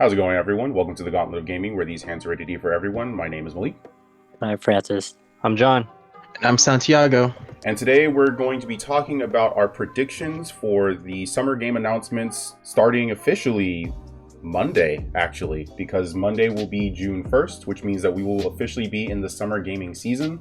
How's it going, everyone? Welcome to the Gauntlet of Gaming, where these hands are rated E for everyone. My name is Malik, I'm Francis. I'm John. And I'm Santiago. and today we're going to be talking about our predictions for the summer game announcements starting officially Monday, actually, because Monday will be June 1st, which means that we will officially be in the summer gaming season.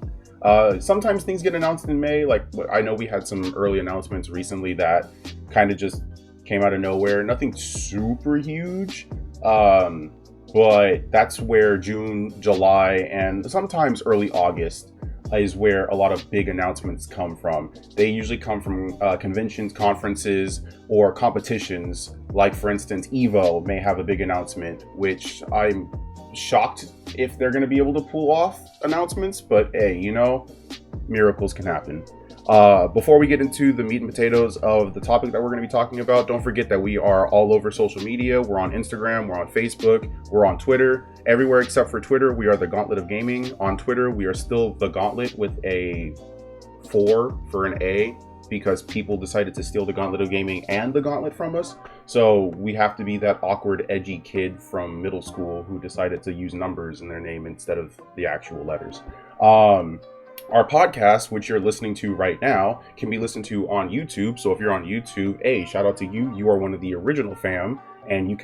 Sometimes things get announced in May, like I know we had some early announcements recently that kind of just came out of nowhere. Nothing super huge. But that's where June, July, and sometimes early August is where a lot of big announcements come from. They usually come from conventions, conferences, or competitions. Like, for instance, Evo may have a big announcement, which I'm shocked if they're going to be able to pull off announcements. But hey, miracles can happen. Before we get into the meat and potatoes of the topic that we're going to be talking about, don't forget that we are all over social media. We're on Instagram, we're on Facebook, we're on Twitter. Everywhere except for Twitter, we are the Gauntlet of Gaming. On Twitter, we are still the Gauntlet with a 4 for an A because people decided to steal the Gauntlet of Gaming and the Gauntlet from us. So we have to be that awkward, edgy kid from middle school who decided to use numbers in their name instead of the actual letters. Our podcast, which you're listening to right now, can be listened to on YouTube. So if you're on YouTube, hey, shout out to you. You are one of the original fam, and you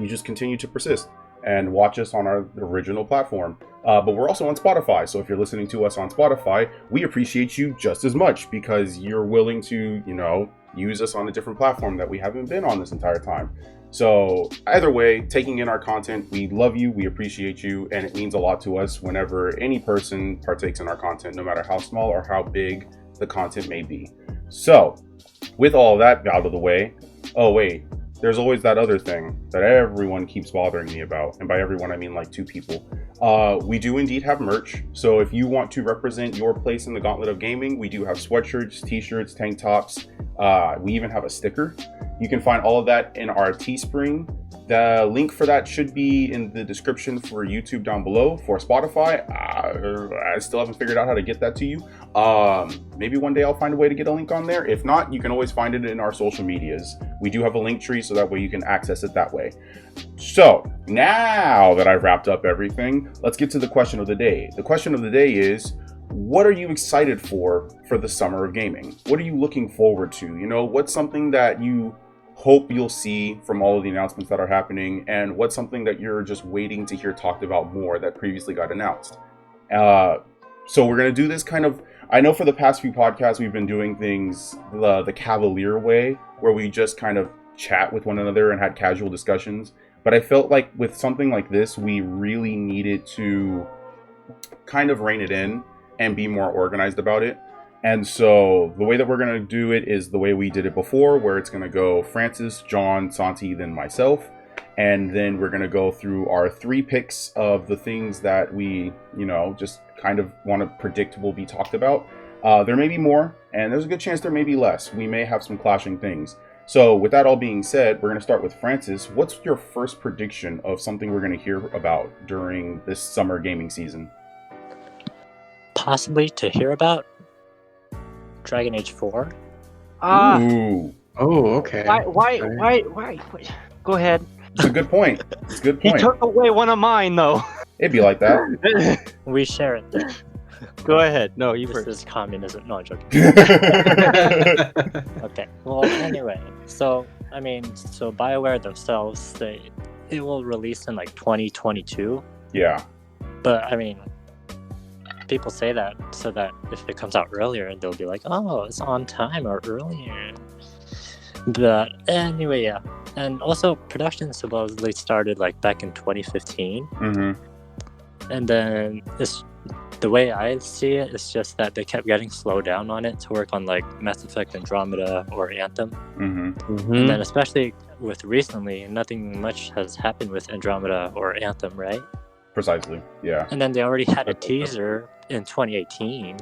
just continue to persist and watch us on our original platform. But we're also on Spotify. So if you're listening to us on Spotify, we appreciate you just as much because you're willing to, use us on a different platform that we haven't been on this entire time. So either way, taking in our content, we love you, we appreciate you, and it means a lot to us whenever any person partakes in our content, no matter how small or how big the content may be. So with all that out of the way, oh wait, there's always that other thing that everyone keeps bothering me about. And by everyone, I mean like 2 people. We do indeed have merch. So if you want to represent your place in the Gauntlet of Gaming, we do have sweatshirts, t-shirts, tank tops. We even have a sticker. You can find all of that in our Teespring. The link for that should be in the description for YouTube down below. For Spotify, I still haven't figured out how to get that to you. Maybe one day I'll find a way to get a link on there. If not, you can always find it in our social medias. We do have a link tree, so that way you can access it that way. So now that I've wrapped up everything, let's get to the question of the day. The question of the day is, what are you excited for the summer of gaming? What are you looking forward to? What's something that you hope you'll see from all of the announcements that are happening, and what's something that you're just waiting to hear talked about more that previously got announced? So we're going to do this kind of, I know for the past few podcasts we've been doing things the cavalier way, where we just kind of chat with one another and had casual discussions. But I felt like with something like this, we really needed to kind of rein it in and be more organized about it. And so the way that we're going to do it is the way we did it before, where it's going to go Francis, John, Santi, then myself. And then we're going to go through our 3 picks of the things that we, just kind of want to predict will be talked about. There may be more, and there's a good chance there may be less. We may have some clashing things. So with that all being said, we're going to start with Francis. What's your first prediction of something we're going to hear about during this summer gaming season? Possibly to hear about Dragon Age 4. Ooh. Oh, okay. Why? Go ahead. It's a good point. He took away one of mine, though. It'd be like that. We share it. Go ahead. No, you This first. is communism. No, I'm joking. Okay. Well, anyway, so BioWare themselves, it will release in like 2022. Yeah. But people say that so that if it comes out earlier, they'll be like, oh, it's on time or earlier. But anyway, yeah. And also, production supposedly started like back in 2015. Mm-hmm. And then the way I see it is just that they kept getting slowed down on it to work on like Mass Effect Andromeda or Anthem. Mm-hmm. And then especially with recently, nothing much has happened with Andromeda or Anthem, right? Precisely. Yeah. And then they already had a teaser in 2018.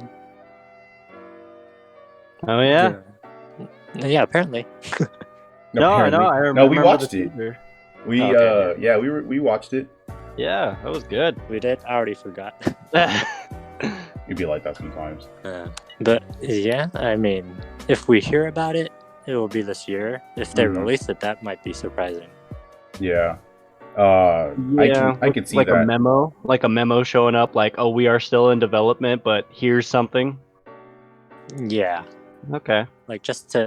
Oh yeah. Yeah, apparently. No, I remember. No, we watched the it. teaser. We Okay. we watched it. Yeah, that was good. We did. I already forgot. You'd be like that sometimes. But yeah, if we hear about it, it will be this year. If they release it, that might be surprising. Yeah. I could see like that. a memo showing up, like, oh, we are still in development, but here's something. Yeah, Okay, like just to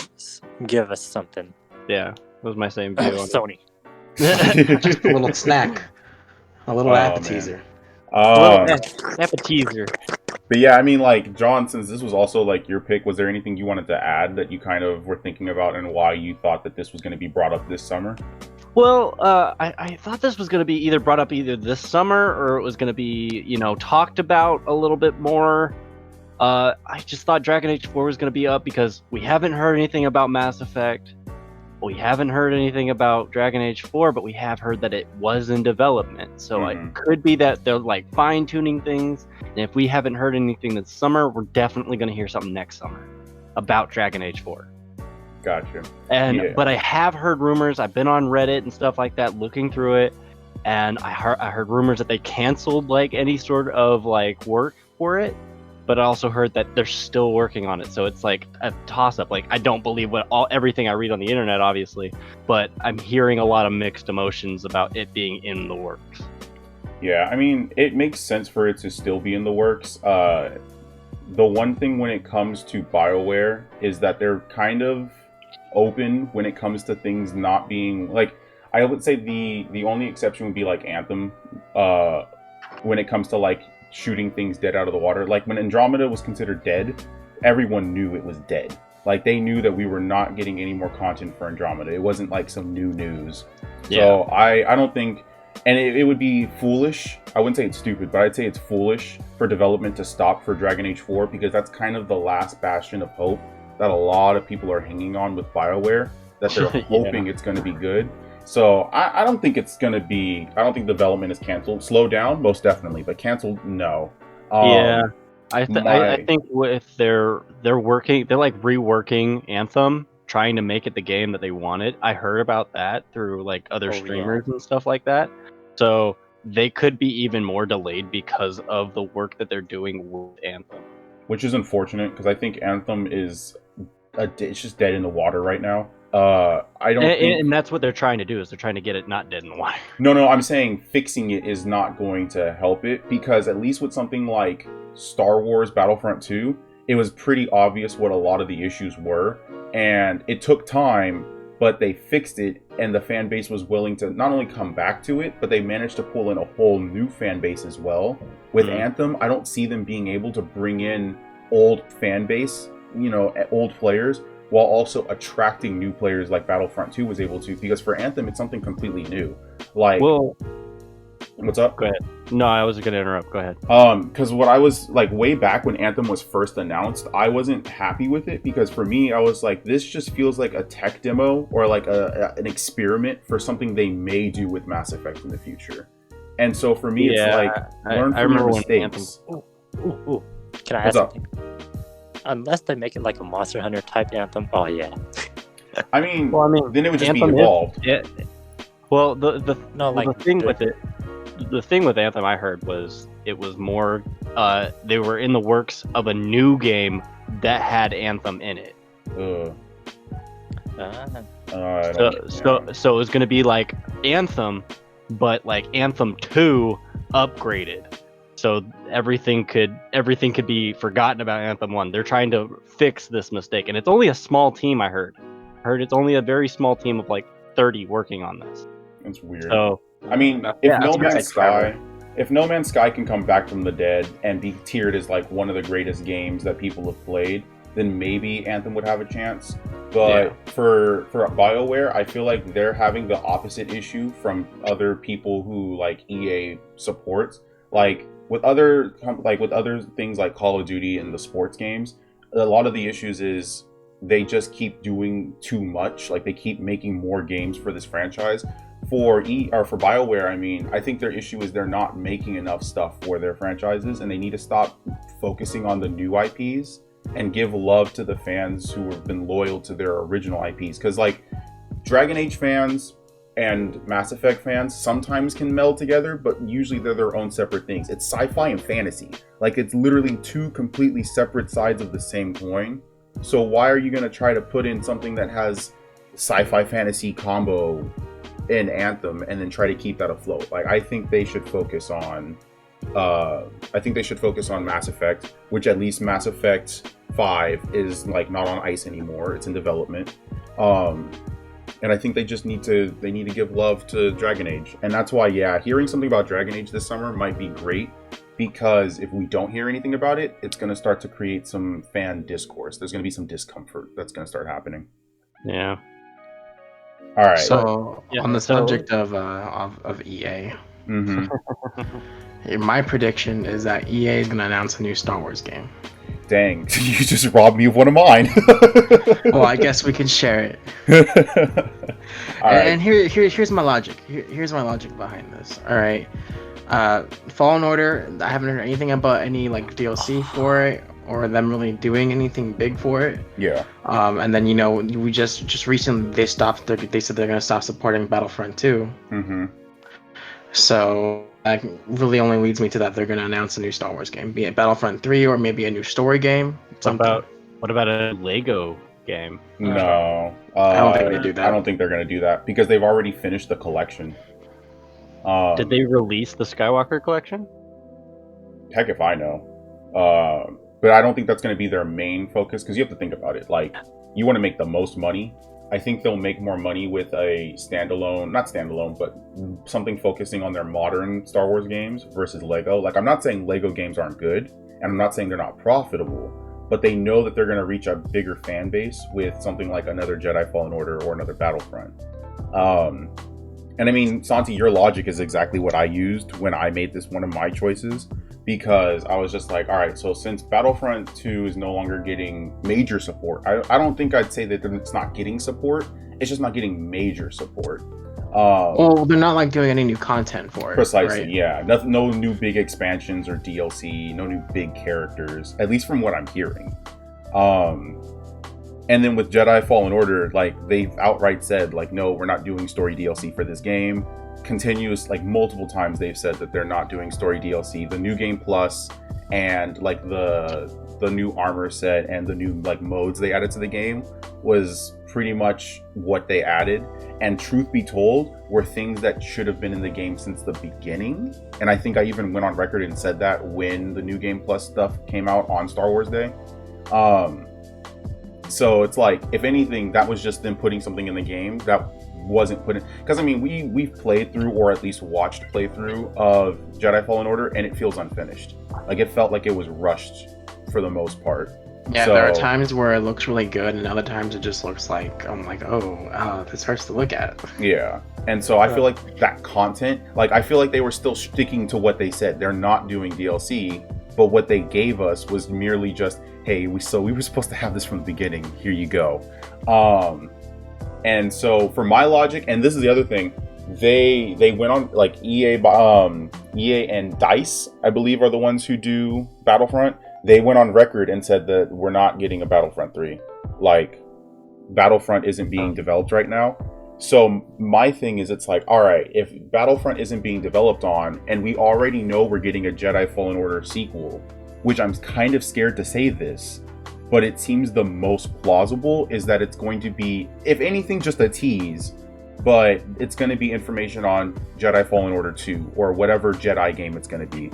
give us something. yeah, that was my same view on Sony. Just a little snack, a little Oh, appetizer. it. Little Um, appetizer. but yeah, I mean, like John, since this was also like your pick, was there anything you wanted to add that you kind of were thinking about and why you thought that this was going to be brought up this summer? Well, I thought this was going to be either brought up either this summer or it was going to be, talked about a little bit more. I just thought Dragon Age 4 was going to be up because we haven't heard anything about Mass Effect. We haven't heard anything about Dragon Age 4, but we have heard that it was in development. So it could be that they're like fine-tuning things. And if we haven't heard anything this summer, we're definitely going to hear something next summer about Dragon Age 4. Gotcha. But I have heard rumors. I've been on Reddit and stuff like that, looking through it, and I heard rumors that they canceled like any sort of like work for it. But I also heard that they're still working on it, so it's like a toss-up. Like I don't believe everything I read on the internet, obviously, but I'm hearing a lot of mixed emotions about it being in the works. Yeah, I mean, it makes sense for it to still be in the works. The one thing when it comes to BioWare is that they're kind of open when it comes to things not being like. I would say the only exception would be like Anthem, when it comes to like shooting things dead out of the water. Like when Andromeda was considered dead, everyone knew it was dead. Like they knew that we were not getting any more content for Andromeda. It wasn't like some new news. Yeah. So I don't think, and it would be foolish. I wouldn't say it's stupid, but I'd say it's foolish for development to stop for Dragon Age 4 because that's kind of the last bastion of hope that a lot of people are hanging on with BioWare, that they're hoping it's going to be good. So I don't think it's going to be, I don't think development is canceled. Slow down, most definitely, but canceled, no. I think with they're working, they're like reworking Anthem, trying to make it the game that they wanted. I heard about that through like other streamers and stuff like that. So they could be even more delayed because of the work that they're doing with Anthem. Which is unfortunate because I think Anthem is it's just dead in the water right now. I don't think... And that's what they're trying to do, is they're trying to get it not dead in the water. No, I'm saying fixing it is not going to help it, because at least with something like Star Wars Battlefront 2, it was pretty obvious what a lot of the issues were, and it took time, but they fixed it, and the fan base was willing to not only come back to it, but they managed to pull in a whole new fan base as well. With Anthem, I don't see them being able to bring in old fan base, old players, while also attracting new players like Battlefront 2 was able to, because for Anthem, it's something completely new. Like, well, what's up? Go ahead. No, I was going to interrupt. Go ahead. Because what I was like, way back when Anthem was first announced, I wasn't happy with it, because for me, I was like, this just feels like a tech demo or like an experiment for something they may do with Mass Effect in the future. And so for me, it's like, learn from your mistakes. Ooh. Can I ask something? Unless they make it like a Monster Hunter type Anthem, oh yeah. I mean, then it would just Anthem be evolved. The thing with Anthem I heard was it was more they were in the works of a new game that had Anthem in it. So it was going to be like Anthem, but like Anthem 2 upgraded. So everything could be forgotten about Anthem 1. They're trying to fix this mistake, and it's only a small team. I heard it's only a very small team of like 30 working on this. It's weird. So I mean, if No Man's Sky can come back from the dead and be tiered as like one of the greatest games that people have played, then maybe Anthem would have a chance. But for BioWare, I feel like they're having the opposite issue from other people who like EA supports. Like with other things like Call of Duty and the sports games, a lot of the issues is they just keep doing too much. Like they keep making more games for this franchise. For BioWare, I mean, I think their issue is they're not making enough stuff for their franchises, and they need to stop focusing on the new IPs and give love to the fans who have been loyal to their original IPs. Because like Dragon Age fans and Mass Effect fans sometimes can meld together, but usually they're their own separate things. It's sci-fi and fantasy. Like it's literally two completely separate sides of the same coin. So why are you going to try to put in something that has sci-fi fantasy combo in Anthem and then try to keep that afloat. Like, I think they should focus on Mass Effect, which at least Mass Effect 5 is like not on ice anymore. It's in development. And I think they need to give love to Dragon Age. And that's why, yeah, hearing something about Dragon Age this summer might be great, because if we don't hear anything about it, it's going to start to create some fan discourse. There's going to be some discomfort that's going to start happening. Yeah. All right. So Yeah, on the so- subject of EA, my prediction is that EA is going to announce a new Star Wars game. Dang, you just robbed me of one of mine. Well, I guess we can share it. All right. And here's my logic. Here's my logic behind this. All right. Fallen Order, I haven't heard anything about any like DLC for it or them really doing anything big for it. Yeah. And then we just recently they said they're gonna stop supporting Battlefront 2. Mm-hmm. So that really only leads me to that they're gonna announce a new Star Wars game, be it Battlefront 3 or maybe a new story game. What about a Lego game? No. I don't think they do that. I don't think they're going to do that because they've already finished the collection. Did they release the Skywalker collection? Heck if I know. But I don't think that's going to be their main focus, because you have to think about it. Like, you want to make the most money. I think they'll make more money with a not standalone, but something focusing on their modern Star Wars games versus Lego. Like, I'm not saying Lego games aren't good, and I'm not saying they're not profitable, but they know that they're going to reach a bigger fan base with something like another Jedi Fallen Order or another Battlefront. And I mean, Santi, your logic is exactly what I used when I made this one of my choices, because I was just like, all right, so since Battlefront 2 is no longer getting major support, I don't think I'd say that it's not getting support, it's just not getting major support. Well, they're not like doing any new content for it. Precisely, right? yeah. No new big expansions or DLC, no new big characters, at least from what I'm hearing. And then with Jedi Fallen Order, like, they've outright said, like, no, we're not doing story DLC for this game. Like, multiple times they've said that they're not doing story DLC. The new game plus and like the new armor set and the new like modes they added to the game was pretty much what they added. And truth be told, were things that should have been in the game since the beginning. And I think I even went on record and said that when the new game plus stuff came out on Star Wars Day. So it's like, if anything, that was just them putting something in the game that wasn't put in. Because I mean, we've played through, or at least watched playthrough of Jedi Fallen Order, and it feels unfinished. Like, it felt like it was rushed for the most part. Yeah, So, there are times where it looks really good, and other times it just looks like, I'm like, this hurts to look at. yeah. And so I feel like that content, like, I feel like they were still sticking to what they said. They're not doing DLC, but what they gave us was merely just, hey, we were supposed to have this from the beginning. Here you go. And so for my logic, and this is the other thing, they went on, like, EA and DICE, I believe, are the ones who do Battlefront. They went on record and said that we're not getting a Battlefront 3. Like, Battlefront isn't being developed right now. So my thing is, it's like, all right, if Battlefront isn't being developed on, and we already know we're getting a Jedi Fallen Order sequel, which I'm kind of scared to say this, but it seems the most plausible is that it's going to be, if anything, just a tease, but it's going to be information on Jedi Fallen Order 2 or whatever Jedi game it's going to be.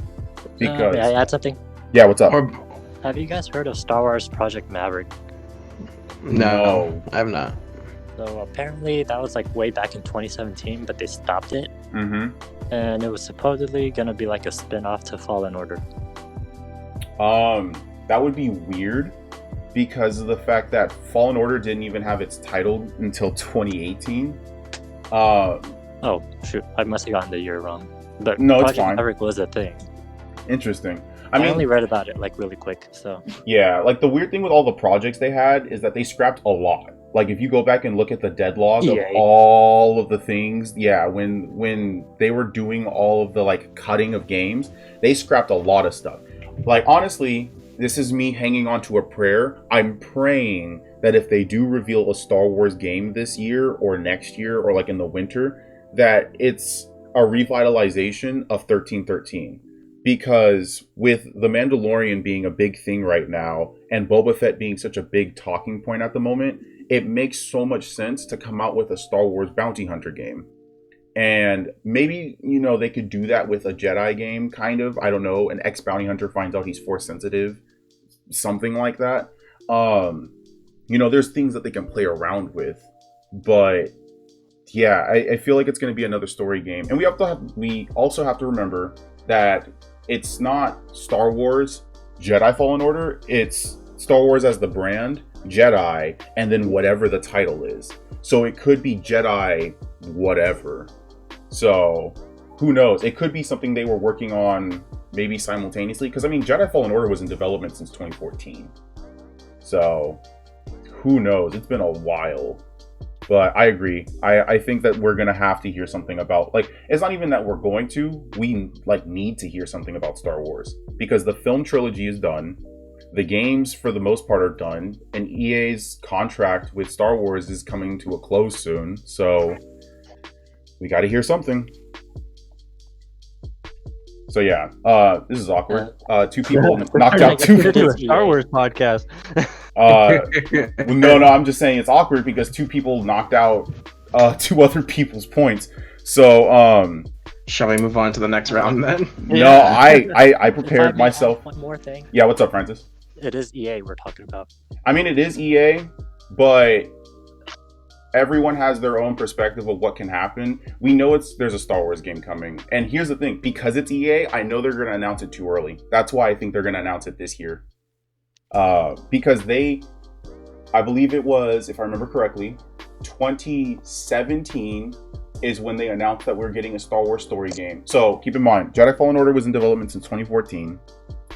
Because may I add something? yeah, what's up? Have you guys heard of Star Wars Project Maverick? No, I have not. So apparently that was like way back in 2017, but they stopped it. Mm-hmm. And it was supposedly gonna be like a spin-off to Fallen Order. That would be weird because of the fact that Fallen Order didn't even have its title until 2018. Oh shoot, I must have gotten the year wrong. But No, it's Project fine. Maverick was a thing. Interesting. I I mean, only read about it like really quick, so yeah, like, the weird thing with all the projects they had is that they scrapped a lot. Like, if you go back and look at the deadlog of EA. all of the things, yeah, when they were doing all of the, like, cutting of games, they scrapped a lot of stuff. Like, honestly, this is me hanging on to a prayer. I'm praying that if they do reveal a Star Wars game this year or next year or like in the winter, that it's a revitalization of 1313. Because with The Mandalorian being a big thing right now and Boba Fett being such a big talking point at the moment, it makes so much sense to come out with a Star Wars bounty hunter game. And maybe, they could do that with a Jedi game, kind of. I don't know. An ex-bounty hunter finds out he's force sensitive. Something like that. There's things that they can play around with. But, yeah, I feel like it's going to be another story game. And we also have to remember that it's not Star Wars Jedi Fallen Order. It's Star Wars as the brand, Jedi, and then whatever the title is. So it could be Jedi whatever. So who knows? It could be something they were working on maybe simultaneously. Because, Jedi Fallen Order was in development since 2014. So who knows? It's been a while. But I agree. I think that we're going to have to hear something about, it's not even that we're going to. We, need to hear something about Star Wars. Because the film trilogy is done. The games, for the most part, are done. And EA's contract with Star Wars is coming to a close soon. So we got to hear something. So yeah, this is awkward. Two people knocked out two. Do a Star Wars podcast. No, I'm just saying it's awkward because two people knocked out two other people's points. So shall we move on to the next round then? No, I prepared myself. One more thing. Yeah, what's up, Francis? It is EA we're talking about. It is EA, but everyone has their own perspective of what can happen. We know there's a Star Wars game coming. And here's the thing. Because it's EA, I know they're going to announce it too early. That's why I think they're going to announce it this year. Because I believe it was, if I remember correctly, 2017 is when they announced that we're getting a Star Wars story game. So keep in mind, Jedi Fallen Order was in development since 2014.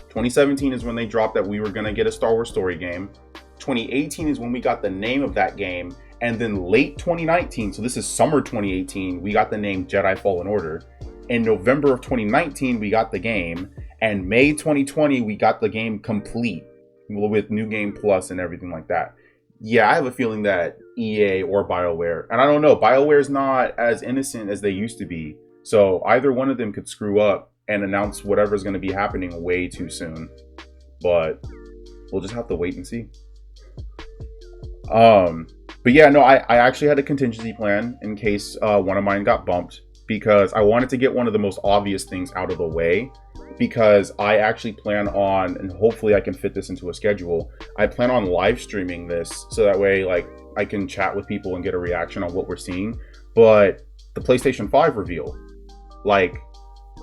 2017 is when they dropped that we were going to get a Star Wars story game. 2018 is when we got the name of that game. And then late 2019, so this is summer 2018, we got the name Jedi Fallen Order. In November of 2019, we got the game. And May 2020, we got the game complete with New Game Plus and everything like that. Yeah, I have a feeling that EA or BioWare, and I don't know, BioWare's not as innocent as they used to be. So either one of them could screw up and announce whatever's going to be happening way too soon. But we'll just have to wait and see. But yeah, no, I actually had a contingency plan in case one of mine got bumped, because I wanted to get one of the most obvious things out of the way, because I actually plan on, and hopefully I can fit this into a schedule, I plan on live streaming this so that way I can chat with people and get a reaction on what we're seeing. But the PlayStation 5 reveal,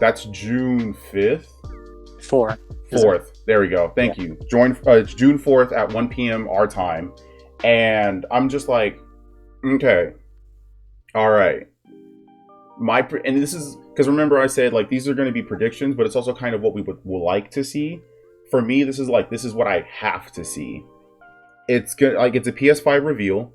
that's June 5th? 4th. There we go. Thank you. It's June 4th at 1 p.m. our time. And I'm just okay, all right. And this is because remember I said these are going to be predictions, but it's also kind of what we would like to see. For me, this is what I have to see. It's good. It's a PS5 reveal.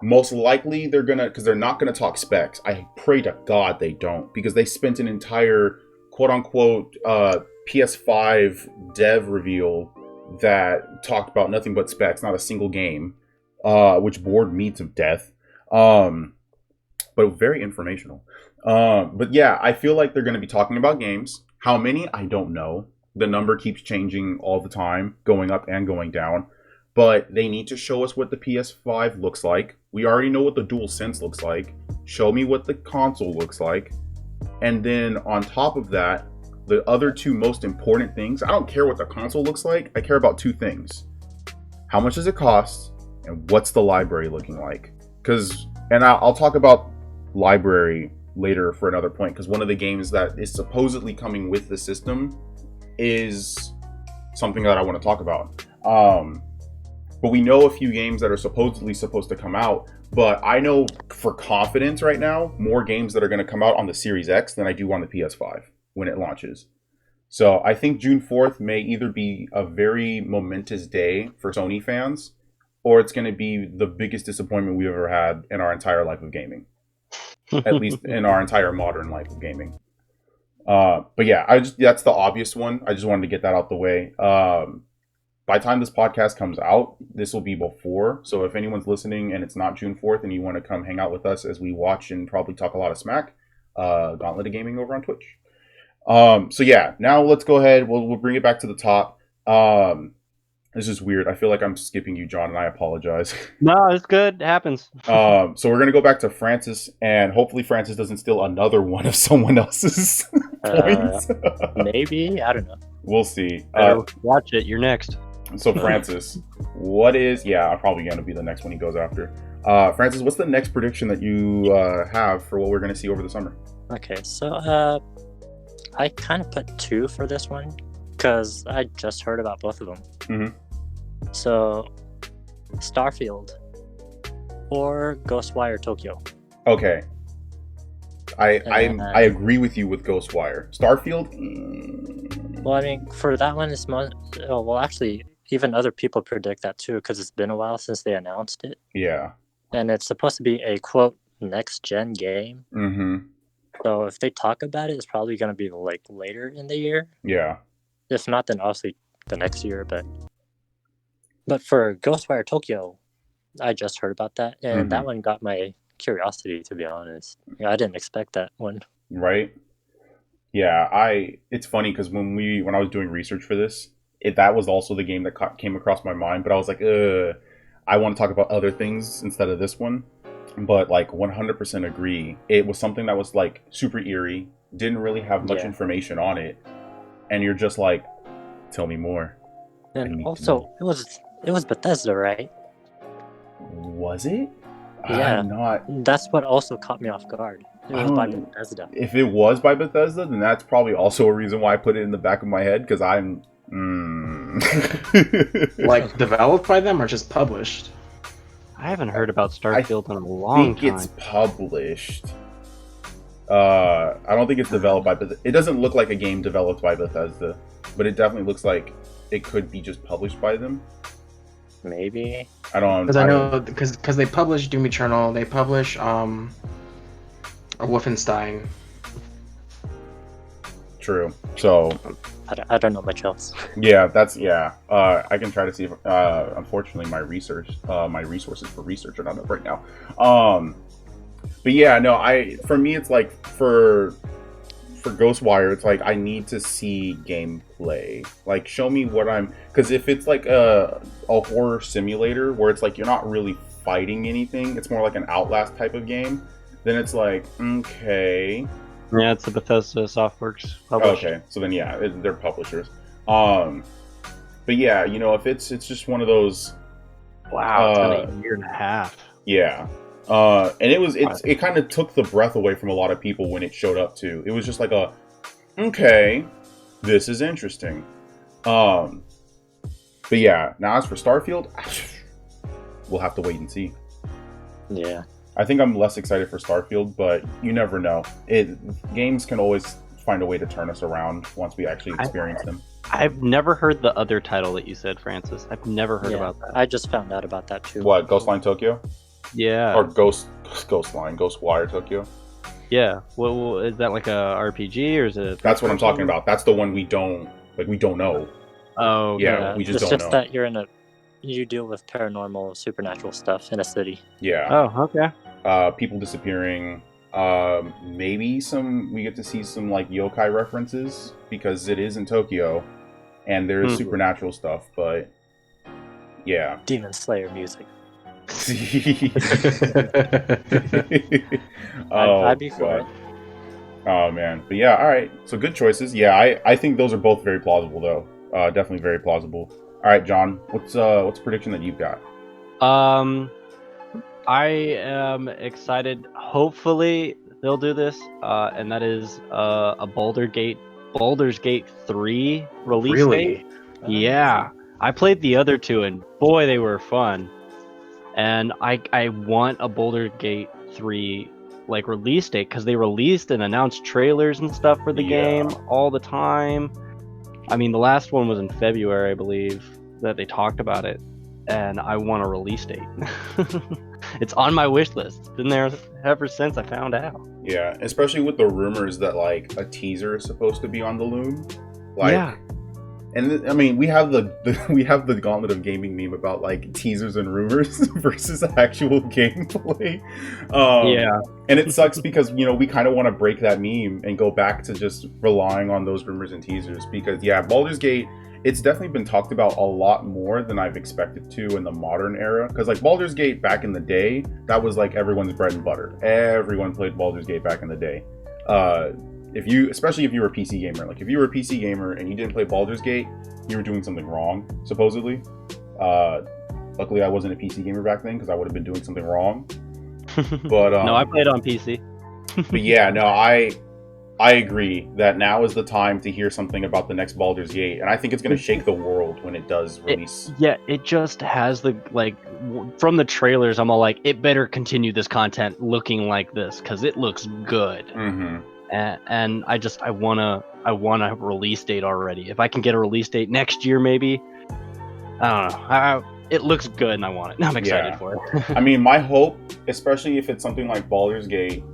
Most likely because they're not gonna talk specs. I pray to God they don't, because they spent an entire quote unquote PS5 dev reveal that talked about nothing but specs, not a single game. Which bored me to death, but very informational. But yeah, I feel like they're going to be talking about games. How many? I don't know. The number keeps changing all the time, going up and going down. But they need to show us what the PS5 looks like. We already know what the DualSense looks like. Show me what the console looks like. And then on top of that, the other two most important things, I don't care what the console looks like. I care about two things. How much does it cost? And what's the library looking like? And I'll talk about library later for another point, because one of the games that is supposedly coming with the system is something that I want to talk about. But we know a few games that are supposedly supposed to come out, but I know for confidence right now, more games that are going to come out on the Series X than I do on the PS5 when it launches. So I think June 4th may either be a very momentous day for Sony fans, or it's going to be the biggest disappointment we've ever had in our entire life of gaming. At least in our entire modern life of gaming. But yeah, that's the obvious one. I just wanted to get that out the way. By the time this podcast comes out, this will be before. So if anyone's listening and it's not June 4th and you want to come hang out with us as we watch and probably talk a lot of smack, Gauntlet of Gaming over on Twitch. So yeah, now let's go ahead. We'll bring it back to the top. This is weird. I feel like I'm skipping you, John, and I apologize. No, it's good. It happens. So we're gonna go back to Francis, and hopefully Francis doesn't steal another one of someone else's points. Maybe, I don't know. We'll see. Better watch it. You're next. So Francis, what is? Yeah, I'm probably gonna be the next one he goes after. Francis, what's the next prediction that you have for what we're gonna see over the summer? Okay, so I kind of put 2 for this one because I just heard about both of them. Mm-hmm. So, Starfield or Ghostwire Tokyo. Okay. I agree with you with Ghostwire. Starfield. Well, I mean, for that one, it's well, actually, even other people predict that too because it's been a while since they announced it, Yeah. and it's supposed to be a quote next gen game. Mm-hmm. So if they talk about it, it's probably going to be like later in the year. Yeah. If not, then obviously the next year. But for Ghostwire Tokyo, I just heard about that, and that one got my curiosity, to be honest. I didn't expect that one. Right. Yeah. It's funny because when I was doing research for this, that was also the game that came across my mind. But I was like, I want to talk about other things instead of this one. But like 100% agree. It was something that was like super eerie. Didn't really have much information on it, and you're just like, tell me more. And also, it was Bethesda, right? Was it? Yeah. I'm not. That's what also caught me off guard. It was by Bethesda. If it was by Bethesda, then that's probably also a reason why I put it in the back of my head, because I'm Like developed by them or just published? I haven't heard about Starfield in a long time. it's published. I don't think it's developed by Bethesda. It doesn't look like a game developed by Bethesda, but it definitely looks like it could be just published by them. Maybe. I don't. Because I know because they publish Doom Eternal, they publish Wolfenstein. True. So I don't know much else. yeah, I can try to see if unfortunately my resources for research are not up right now. But yeah, no, for me it's like for Ghostwire, it's like I need to see gameplay. Like show me what because if it's like a horror simulator where it's like you're not really fighting anything, it's more like an Outlast type of game, then it's like, okay. Yeah, it's the Bethesda Softworks published. Okay, so then yeah, they're publishers. But yeah, if it's just one of those. Wow, it's been a year and a half. Yeah, and it kind of took the breath away from a lot of people when it showed up too. It was just like okay, this is interesting. But yeah, now as for Starfield, we'll have to wait and see. Yeah. I think I'm less excited for Starfield, but you never know. Games can always find a way to turn us around once we actually experience them. I've never heard the other title that you said, Francis. I've never heard about that. I just found out about that too. What, Ghostline Tokyo? Yeah. Or Ghostwire Tokyo? Yeah. Well, is that like a RPG or is it? That's what I'm talking about. That's the one we don't know. Oh, okay. Yeah, we just don't know. It's just that you deal with paranormal, supernatural stuff in a city. Yeah. Oh, okay. People disappearing. Maybe we get to see some like yokai references because it is in Tokyo, and there is supernatural stuff. But yeah, Demon Slayer music. I'd be for it. Oh man, but yeah, all right. So good choices. Yeah, I think those are both very plausible though. Definitely very plausible. All right, John, what's a prediction that you've got? I am excited. Hopefully they'll do this, and that is a Baldur's Gate 3 release date. Yeah, I played the other two, and boy, they were fun. And I want a Baldur's Gate 3 like release date because they released and announced trailers and stuff for the game all the time. I mean, the last one was in February, I believe, that they talked about it, and I want a release date. It's on my wish list. It's been there ever since I found out. Yeah, especially with the rumors that like a teaser is supposed to be on the loom. Like, yeah. And I mean, we have the Gauntlet of Gaming meme about like teasers and rumors versus actual gameplay. Yeah. And it sucks because, we kind of want to break that meme and go back to just relying on those rumors and teasers because, yeah, Baldur's Gate, it's definitely been talked about a lot more than I've expected to in the modern era. Because like Baldur's Gate back in the day, that was like everyone's bread and butter. Everyone played Baldur's Gate back in the day. Especially if you were a PC gamer, like if you were a PC gamer and you didn't play Baldur's Gate, you were doing something wrong, supposedly. Luckily, I wasn't a PC gamer back then because I would have been doing something wrong. But No, I played on PC. but yeah, no, I agree that now is the time to hear something about the next Baldur's Gate, and I think it's going to shake the world when it does release. It just has from the trailers, I'm all like, it better continue this content looking like this because it looks good. Mm-hmm. And I want a release date already. If I can get a release date next year, maybe. I don't know. It looks good, and I want it. I'm excited for it. I mean, my hope, especially if it's something like Baldur's Gate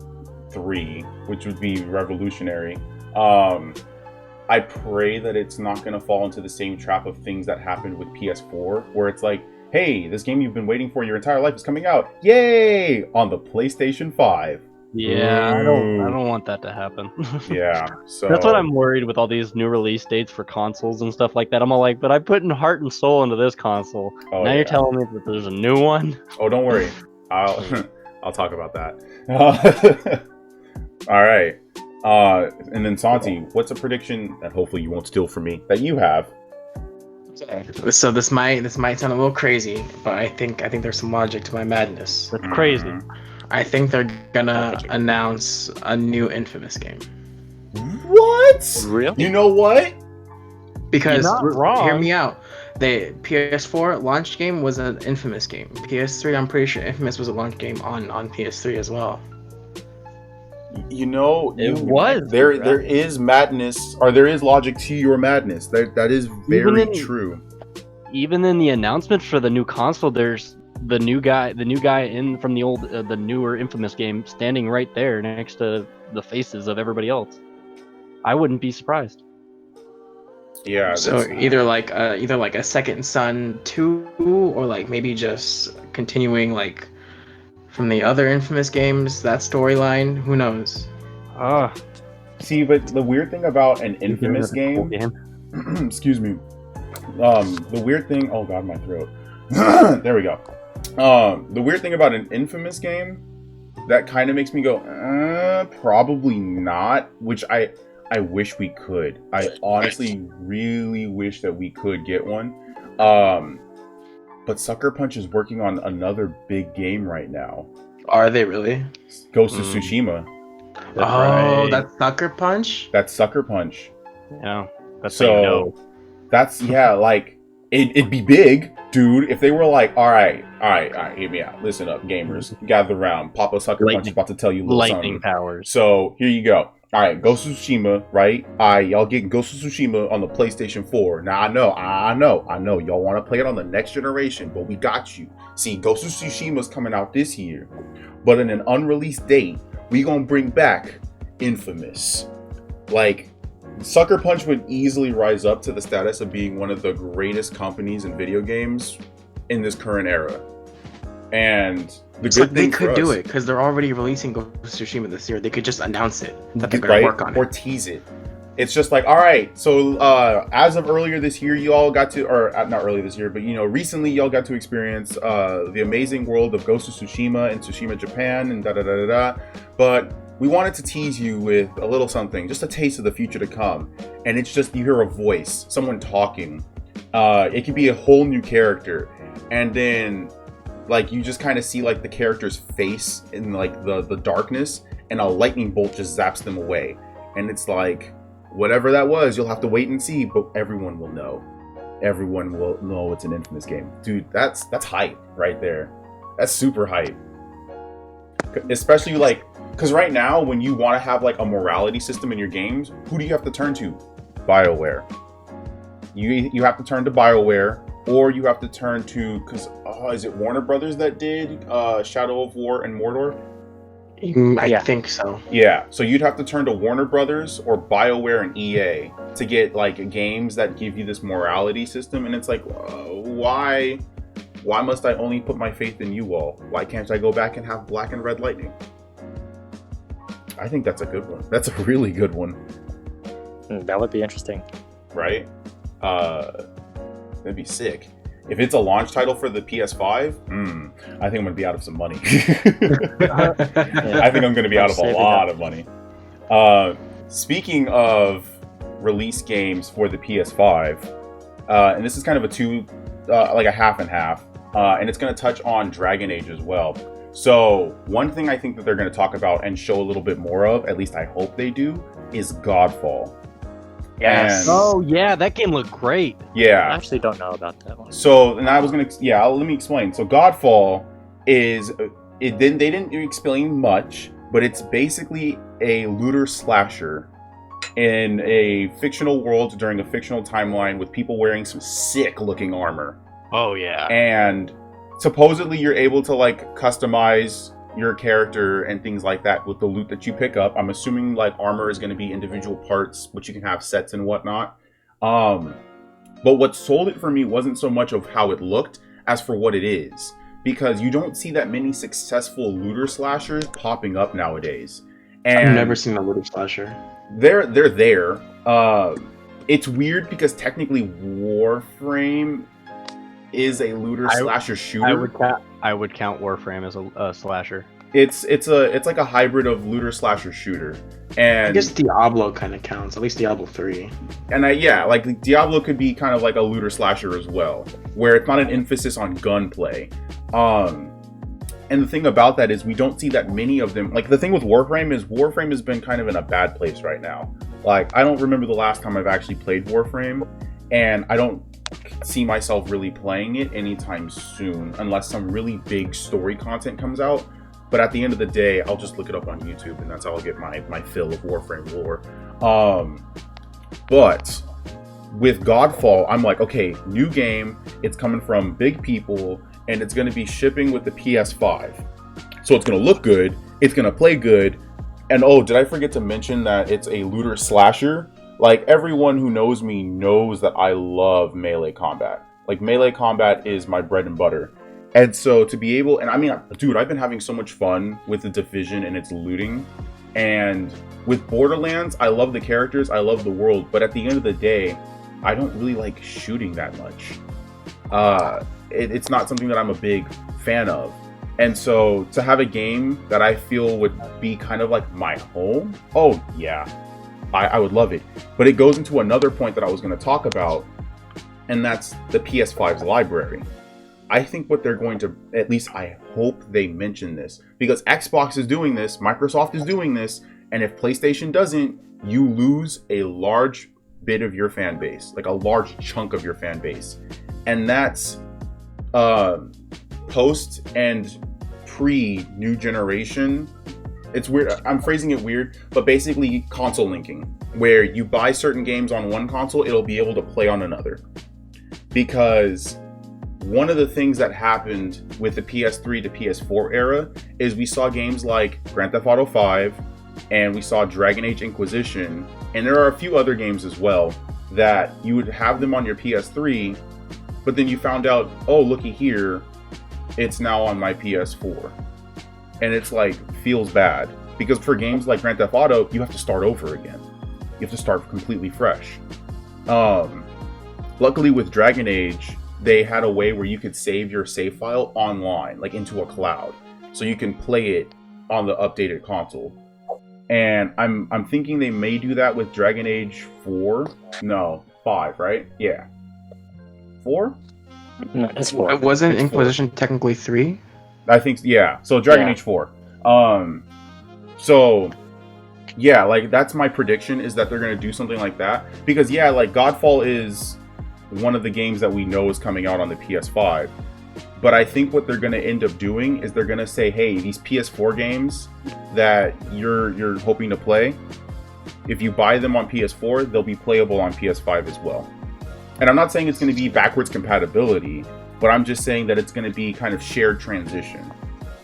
3, which would be revolutionary, I pray that it's not going to fall into the same trap of things that happened with PS4, where it's like, hey, this game you've been waiting for your entire life is coming out. Yay! On the PlayStation 5. Yeah, I don't want that to happen. Yeah, so that's what I'm worried with all these new release dates for consoles and stuff like that. I'm all like, but I put in heart and soul into this console. Now you're telling me that there's a new one? Oh, don't worry. I'll talk about that. All right. And then Santi, what's a prediction that hopefully you won't steal from me that you have? So this might sound a little crazy, but I think there's some logic to my madness. That's crazy. I think they're gonna announce a new Infamous game. What? Really? You know what? Because You're not wrong. hear me out. The PS4 launch game was an Infamous game. PS3, I'm pretty sure Infamous was a launch game on PS3 as well. You know, It was. There is madness, or there is logic to your madness. That is very true. Even in the announcement for the new console, there's the new guy in from the newer Infamous game standing right there next to the faces of everybody else. I wouldn't be surprised. Yeah. So either like a Second Son 2, or like maybe just continuing like from the other Infamous games, that storyline. Who knows? See, but the weird thing about an Infamous game, excuse me. The weird thing. Oh God, my throat. There we go. The weird thing about an Infamous game that kind of makes me go, probably not. Which I wish we could. I honestly really wish that we could get one. But Sucker Punch is working on another big game right now. Are they really? Ghost of Tsushima. That's Sucker Punch? That's Sucker Punch. Yeah. That's so, how you know. That's, like, it'd be big, dude, if they were like, all right, hear me out. Listen up, gamers. Gather around. Papa Sucker Punch is about to tell you a little lightning something. powers. So, here you go. All right, Ghost of Tsushima, right? Y'all getting Ghost of Tsushima on the PlayStation 4. Now, I know. Y'all want to play it on the next generation, but we got you. See, Ghost of Tsushima's coming out this year, but in an unreleased date, we gonna bring back Infamous. Like, Sucker Punch would easily rise up to the status of being one of the greatest companies in video games in this current era. And they could do it because they're already releasing Ghost of Tsushima this year. They could just announce it that they're going to work on it or tease it. It's just like, all right, so as of earlier this year, you all got to, or not earlier this year, but recently y'all got to experience the amazing world of Ghost of Tsushima in Tsushima, Japan, and da. But we wanted to tease you with a little something, just a taste of the future to come. And it's just, you hear a voice, someone talking. It could be a whole new character, and then like you just kind of see like the character's face in like the darkness, and a lightning bolt just zaps them away. And it's like, whatever that was, you'll have to wait and see, but everyone will know. Everyone will know it's an Infamous game. Dude, that's hype right there. That's super hype. Especially like, because right now, when you want to have like a morality system in your games, who do you have to turn to? BioWare. You have to turn to BioWare, or you have to turn to, because is it Warner Brothers that did Shadow of War and Mordor? I think so. Yeah, so you'd have to turn to Warner Brothers or BioWare and EA to get like games that give you this morality system, and it's like, why must I only put my faith in you all? Why can't I go back and have Black and Red Lightning? I think that's a good one. That's a really good one. That would be interesting. Right? That'd be sick. If it's a launch title for the PS5, I think I'm gonna be out of some money. I think I'm gonna be out of a lot of money. Speaking of release games for the PS5, and this is kind of like a half and half, and it's gonna touch on Dragon Age as well. So one thing I think that they're gonna talk about and show a little bit more of, at least I hope they do, is Godfall. Yes. And, oh yeah, that game looked great. Yeah. I actually don't know about that one. So, and I was gonna, let me explain. So, Godfall is, they didn't explain much, but it's basically a looter slasher in a fictional world during a fictional timeline with people wearing some sick looking armor. Oh yeah. And supposedly you're able to like customize your character and things like that with the loot that you pick up. I'm assuming like armor is going to be individual parts, but you can have sets and whatnot. But what sold it for me wasn't so much of how it looked as for what it is, because you don't see that many successful looter slashers popping up nowadays. And I've never seen a looter slasher. They're there. It's weird because technically Warframe is a looter slasher shooter. I would count Warframe as a slasher. It's like a hybrid of looter slasher shooter. And I guess Diablo kind of counts, at least Diablo 3. And like Diablo could be kind of like a looter slasher as well, where it's not an emphasis on gunplay. And the thing about that is we don't see that many of them. Like the thing with Warframe is Warframe has been kind of in a bad place right now. Like I don't remember the last time I've actually played Warframe, and I don't see myself really playing it anytime soon unless some really big story content comes out. But at the end of the day, I'll just look it up on YouTube, and that's how I'll get my fill of Warframe lore. But with Godfall, I'm like, okay, new game, it's coming from big people, and it's going to be shipping with the PS5. So it's going to look good, it's going to play good, and oh, did I forget to mention that it's a looter slasher? Like, everyone who knows me knows that I love melee combat. Like, melee combat is my bread and butter. And so to be able, and I mean, dude, I've been having so much fun with the Division and its looting. And with Borderlands, I love the characters, I love the world, but at the end of the day, I don't really like shooting that much. It's not something that I'm a big fan of. And so to have a game that I feel would be kind of like my home, oh yeah, I would love it. But it goes into another point that I was going to talk about, and that's the PS5's library. I think what they're going to, at least I hope they mention this, because Xbox is doing this, Microsoft is doing this, and if PlayStation doesn't, you lose a large bit of your fan base, like a large chunk of your fan base. And that's post and pre-new generation. It's weird, I'm phrasing it weird, but basically console linking, where you buy certain games on one console, it'll be able to play on another. Because one of the things that happened with the PS3 to PS4 era is we saw games like Grand Theft Auto 5 and we saw Dragon Age Inquisition, and there are a few other games as well that you would have them on your PS3, but then you found out, oh, looky here, it's now on my PS4. And it's like, feels bad. Because for games like Grand Theft Auto, you have to start over again. You have to start completely fresh. Luckily with Dragon Age, they had a way where you could save your save file online, like into a cloud, so you can play it on the updated console. And I'm thinking they may do that with Dragon Age 4. No, 5, right? Yeah. 4? No, it's 4. It wasn't It's Inquisition technically 3? I think, yeah. So Dragon Age 4. So yeah, like that's my prediction, is that they're gonna do something like that. Because yeah, like Godfall is one of the games that we know is coming out on the PS5. But I think what they're going to end up doing is they're going to say, hey, these PS4 games that you're hoping to play, if you buy them on PS4, they'll be playable on PS5 as well. And I'm not saying it's going to be backwards compatibility, but I'm just saying that it's going to be kind of shared transition.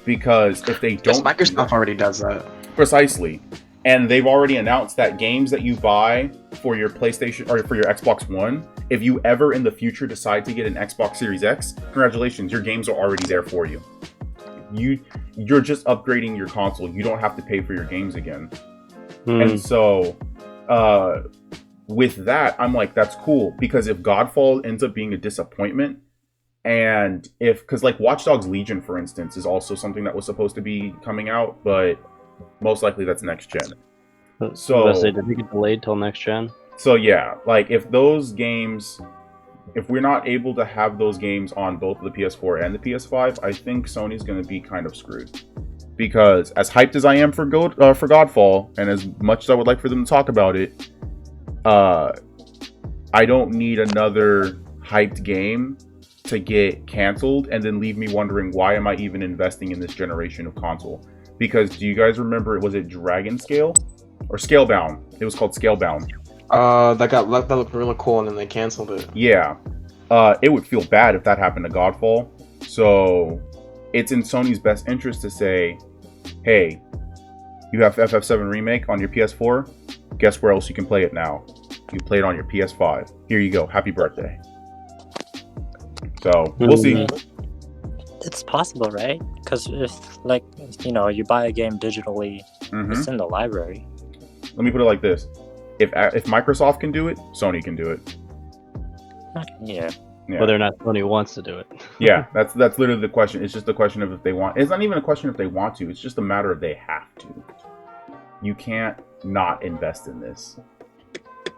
Because if they don't... Microsoft already does that. Precisely. And they've already announced that games that you buy for your PlayStation or for your Xbox One, if you ever in the future decide to get an Xbox Series X, congratulations, your games are already there for you. You're just upgrading your console. You don't have to pay for your games again. And so with that, I'm like, that's cool, because if Godfall ends up being a disappointment, and because like Watch Dogs Legion, for instance, is also something that was supposed to be coming out, but most likely that's next gen. So did it get delayed till next gen? So yeah, like if those games, if we're not able to have those games on both the PS4 and the PS5, I think Sony's going to be kind of screwed. Because as hyped as I am for Godfall, and as much as I would like for them to talk about it, I don't need another hyped game to get canceled and then leave me wondering, why am I even investing in this generation of console? Because do you guys remember, was it Dragon Scale or Scalebound? It was called Scalebound. That looked really cool, and then they canceled it. Yeah. It would feel bad if that happened to Godfall. So it's in Sony's best interest to say, hey, you have FF7 Remake on your PS4. Guess where else you can play it now? You play it on your PS5. Here you go. Happy birthday. So we'll see. It's possible, right? Because if, like, you know, you buy a game digitally, it's in the library. Let me put it like this: if Microsoft can do it, Sony can do it. Yeah. Whether or not Sony wants to do it. Yeah, that's literally the question. It's just a question of if they want. It's not even a question if they want to. It's just a matter of they have to. You can't not invest in this,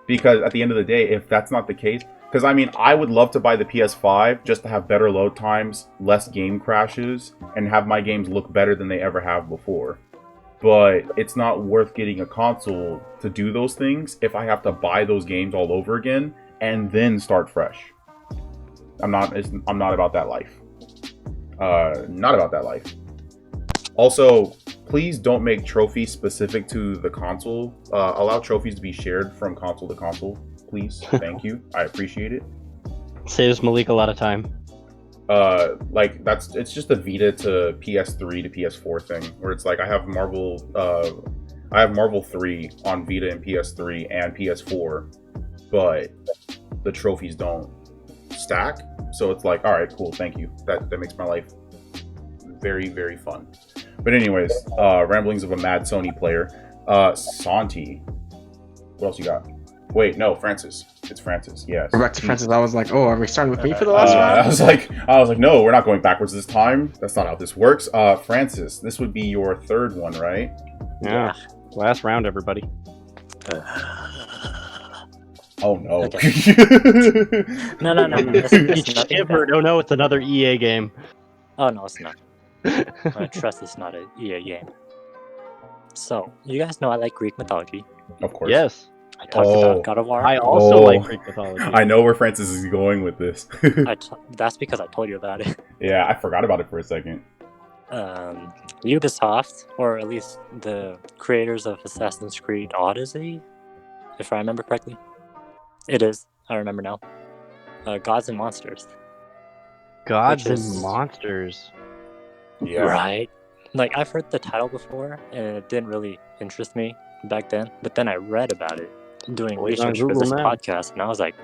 because at the end of the day, if that's not the case, because I mean, I would love to buy the PS5 just to have better load times, less game crashes, and have my games look better than they ever have before. But it's not worth getting a console to do those things if I have to buy those games all over again and then start fresh. I'm not about that life. Not about that life. Also, please don't make trophies specific to the console. Allow trophies to be shared from console to console, please. Thank you. I appreciate it. Saves Malik a lot of time. Like it's just a Vita to PS3 to PS4 thing, where it's like I have Marvel 3 on Vita and PS3 and PS4, but the trophies don't stack. So it's like, all right, cool, thank you. That makes my life very, very fun. But anyways, ramblings of a mad Sony player. Santi. What else you got? Wait, no, Francis. It's Francis. Yes. We're back to Francis. I was like, oh, are we starting with me for the last round? I was like, no, we're not going backwards this time. That's not how this works. Francis, this would be your third one, right? Yeah. Last round, everybody. Oh no. Okay. No. Oh no, it's another EA game. Oh no, it's not. I trust it's not an EA game. So, you guys know I like Greek mythology. Of course. Yes. I talked about God of War. I also like Greek mythology. I know where Francis is going with this. That's because I told you about it. Yeah, I forgot about it for a second. Ubisoft, or at least the creators of Assassin's Creed Odyssey, if I remember correctly. It is. I remember now. Gods and Monsters. Gods and Monsters. Yeah. Right. Like, I've heard the title before, and it didn't really interest me back then. But then I read about it doing research for this podcast, and I was like,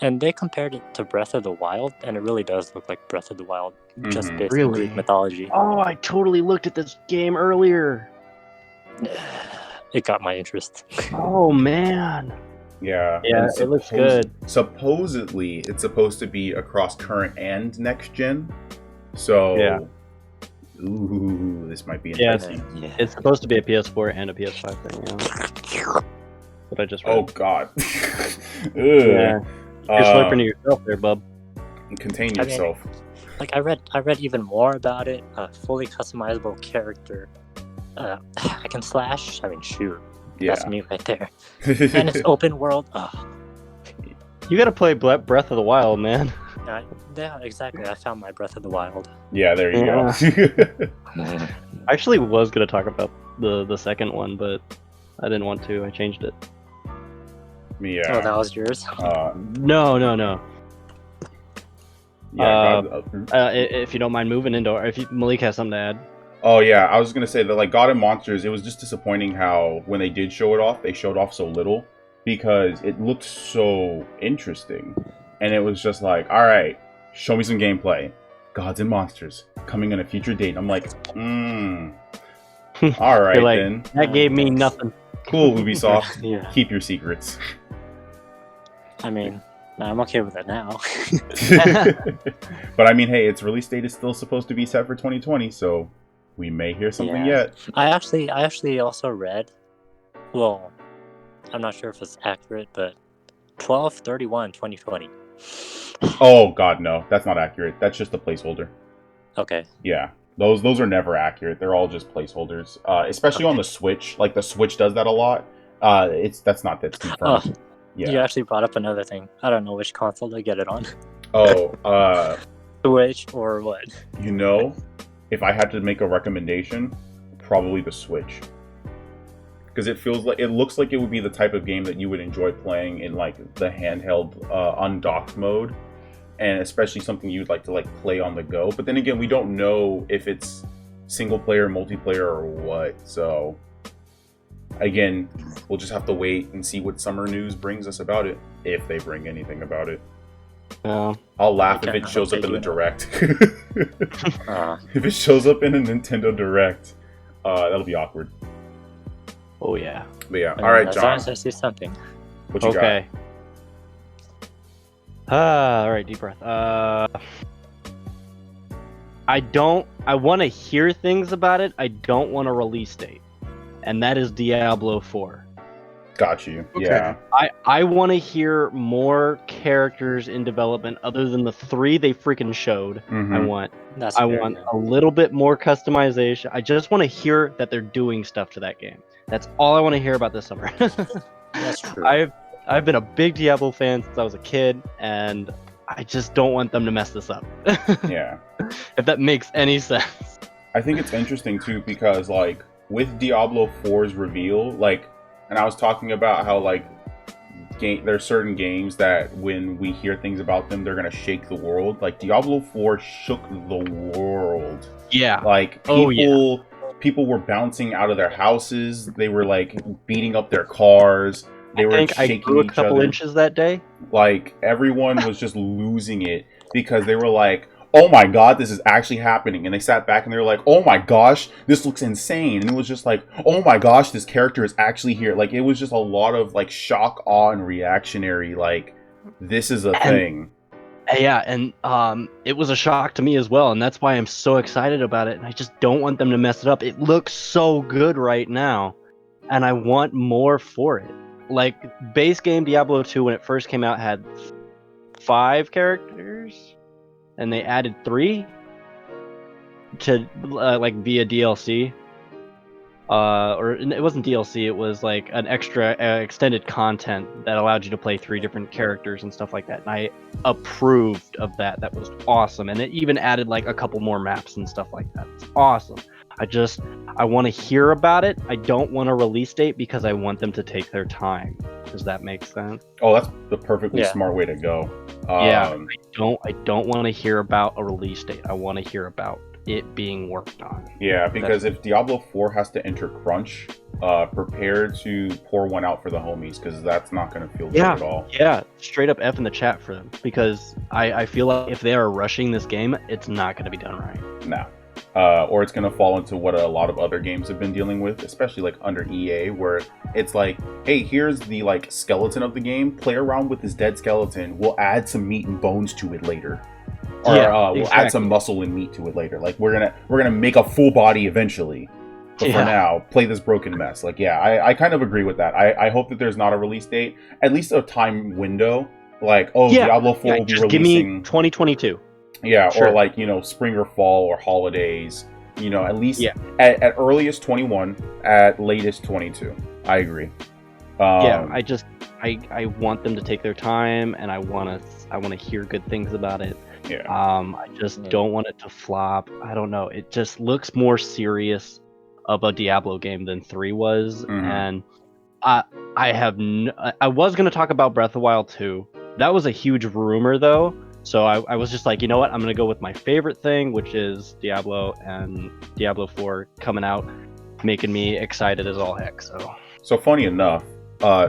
And they compared it to Breath of the Wild, and it really does look like Breath of the Wild, just based on Greek mythology. Oh, I totally looked at this game earlier. It got my interest. Oh, man. Yeah. Yeah, it looks good. Supposedly, it's supposed to be across current and next gen. So, yeah. Ooh, this might be interesting. Yeah. It's supposed to be a PS4 and a PS5 thing, yeah. But I just read. Oh, God. Yeah. You're slurping to yourself there, bub. Contain yourself. Like, I read even more about it. Fully customizable character. I can slash. I mean, shoot. Yeah. That's me right there. And it's open world. You gotta play Breath of the Wild, man. Yeah, exactly. I found my Breath of the Wild. Yeah, there you go. I actually was gonna talk about the second one, but I didn't want to. I changed it. Yeah. Oh, that was yours? No. Yeah. If you don't mind moving into, or if Malik has something to add. Oh yeah, I was gonna say that, like, God and Monsters, it was just disappointing how when they did show it off, they showed off so little, because it looked so interesting, and it was just like, all right, show me some gameplay. Gods and Monsters coming on a future date. I'm like, all right, like, then. That gave me nothing. Cool, Ubisoft. Yeah. Keep your secrets. I mean, I'm okay with it now. But I mean, hey, its release date is still supposed to be set for 2020, so we may hear something Yes. yet. I actually also read. Well, I'm not sure if it's accurate, but 12/31/2020. Oh God, no, that's not accurate. That's just a placeholder. Okay. Yeah, those are never accurate. They're all just placeholders. Especially on the Switch. Like the Switch does that a lot. That's confirmed. Oh, Yeah. you actually brought up another thing. I don't know which console to get it on. Oh, Switch or what? you know, if I had to make a recommendation, probably the Switch. Because it looks like it would be the type of game that you would enjoy playing in like the handheld undocked mode, and especially something you'd like to like play on the go. But then again, we don't know if it's single player, multiplayer, or what. So again, we'll just have to wait and see what summer news brings us about it, if they bring anything about it. I'll laugh if Okay, it shows I up hope in the they Direct. Uh, If it shows up in a Nintendo Direct, that'll be awkward. Oh yeah. But yeah, I all right, mean, as John, long as I see something. what you Okay. All right, deep breath. I want to hear things about it. I don't want a release date, and that is Diablo 4. got you? Okay. Yeah, I want to hear more characters in development other than the 3 they freaking showed. Mhm. That's I fair, want yeah. a little bit more customization. I just want to hear that they're doing stuff to that game. That's all I want to hear about this summer. That's true. I've been a big Diablo fan since I was a kid, and I just don't want them to mess this up. yeah. If that makes any sense. I think it's interesting too because like with Diablo 4's reveal, like, and I was talking about how like there's certain games that when we hear things about them, they're gonna shake the world. Like Diablo 4 shook the world. Yeah. Like Oh, people were bouncing out of their houses. They were like beating up their cars. They were I think I shaking grew a each couple other. inches that day. Like everyone was just losing it because they were like, "Oh my god, this is actually happening!" And they sat back and they were like, "Oh my gosh, this looks insane!" And it was just like, "Oh my gosh, this character is actually here!" Like it was just a lot of like shock, awe, and reactionary. Like this is a thing. Yeah, and it was a shock to me as well, and that's why I'm so excited about it. And I just don't want them to mess it up. It looks so good right now, and I want more for it. Like base game Diablo 2 when it first came out had 5 characters, and they added 3 to like via DLC. Or it wasn't DLC. It was like an extra extended content that allowed you to play 3 different characters and stuff like that. And I approved of that. That was awesome, and it even added like a couple more maps and stuff like that. It's awesome. I want to hear about it. I don't want a release date because I want them to take their time. Does that make sense? Oh, that's the perfectly Yeah. smart way to go. Yeah. I don't want to hear about a release date. I want to hear about it being worked on. Yeah, because if Diablo 4 has to enter crunch, prepare to pour one out for the homies because that's not going to feel good at all. Yeah, straight up F in the chat for them because I feel like if they are rushing this game, it's not going to be done right. No. Or it's going to fall into what a lot of other games have been dealing with, especially like under EA, where it's like, hey, here's the like skeleton of the game. Play around with this dead skeleton. We'll add some meat and bones to it later. Or we'll add some muscle and meat to it later. Like we're gonna make a full body eventually. But for now, play this broken mess. Like, yeah, I kind of agree with that. I hope that there's not a release date, at least a time window. Like, Diablo 4 will be just releasing. Give me 2022. Yeah, Sure. or like, spring or fall or holidays. At least at earliest 21, at latest 22. I agree. I want them to take their time, and I want to hear good things about it. Yeah. I just don't want it to flop. I don't know. It just looks more serious of a Diablo game than 3 was, and I was gonna talk about Breath of the Wild 2. That was a huge rumor though, so I was just like, you know what? I'm gonna go with my favorite thing, which is Diablo, and Diablo 4 coming out, making me excited as all heck. So funny enough,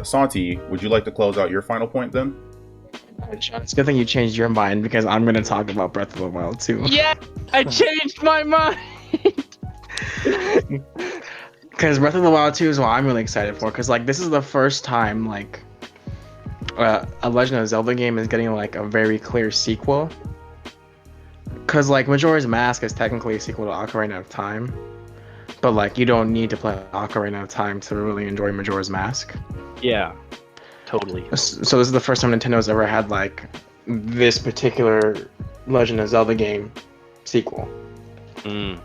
Santi, would you like to close out your final point then? It's a good thing you changed your mind because I'm gonna talk about Breath of the Wild too. Yeah, I changed my mind. Because Breath of the Wild 2 is what I'm really excited for. Because like this is the first time like a Legend of Zelda game is getting like a very clear sequel. Because like Majora's Mask is technically a sequel to Ocarina of Time, but like you don't need to play Ocarina of Time to really enjoy Majora's Mask. Yeah, totally. So this is the first time Nintendo's ever had like this particular Legend of Zelda game sequel. Mm.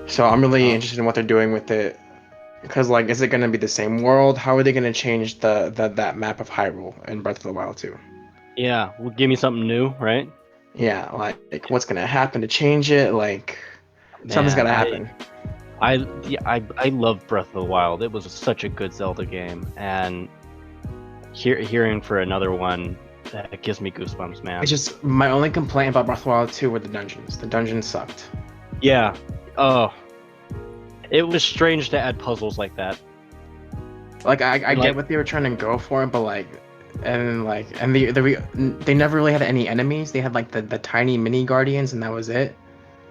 So I'm really interested in what they're doing with it. Because like, is it gonna be the same world? How are they gonna change that map of Hyrule in Breath of the Wild 2? Yeah, well, give me something new, right? Yeah, like what's gonna happen to change it? Like something's Man, gotta happen. I love Breath of the Wild. It was such a good Zelda game, and hearing for another one, it gives me goosebumps, man. It's just my only complaint about Breath of the Wild 2 were the dungeons. The dungeons sucked. Yeah. Oh. It was strange to add puzzles like that. Like I Like- get what they were trying to go for, but like, and they never really had any enemies. They had like the tiny mini guardians, and that was it.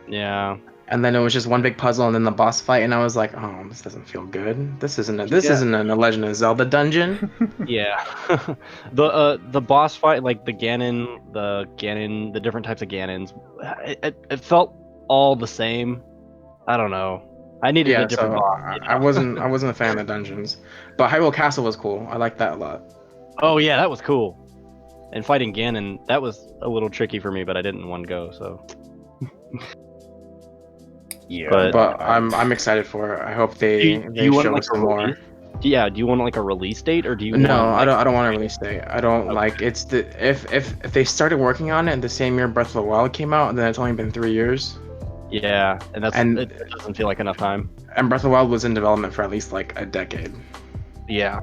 Yeah. And then it was just one big puzzle, and then the boss fight, and I was like, oh, this doesn't feel good. This isn't a Legend of Zelda dungeon. Yeah. The boss fight, like the Ganon, the different types of Ganons, it felt all the same. I don't know. I needed Yeah, a different so boss. you know? I wasn't a fan of the dungeons, but Hyrule Castle was cool. I liked that a lot. Oh yeah, that was cool. And fighting Ganon, that was a little tricky for me, but I didn't in one go. So. Yeah, But I'm excited for it. I hope they want, show like, some a more. release? Yeah, do you want like a release date, or do you? No, want, like, I don't want to release date. I don't Okay. like it's the if they started working on it the same year Breath of the Wild came out, then it's only been 3 years. Yeah, and it doesn't feel like enough time. And Breath of the Wild was in development for at least like a decade. Yeah.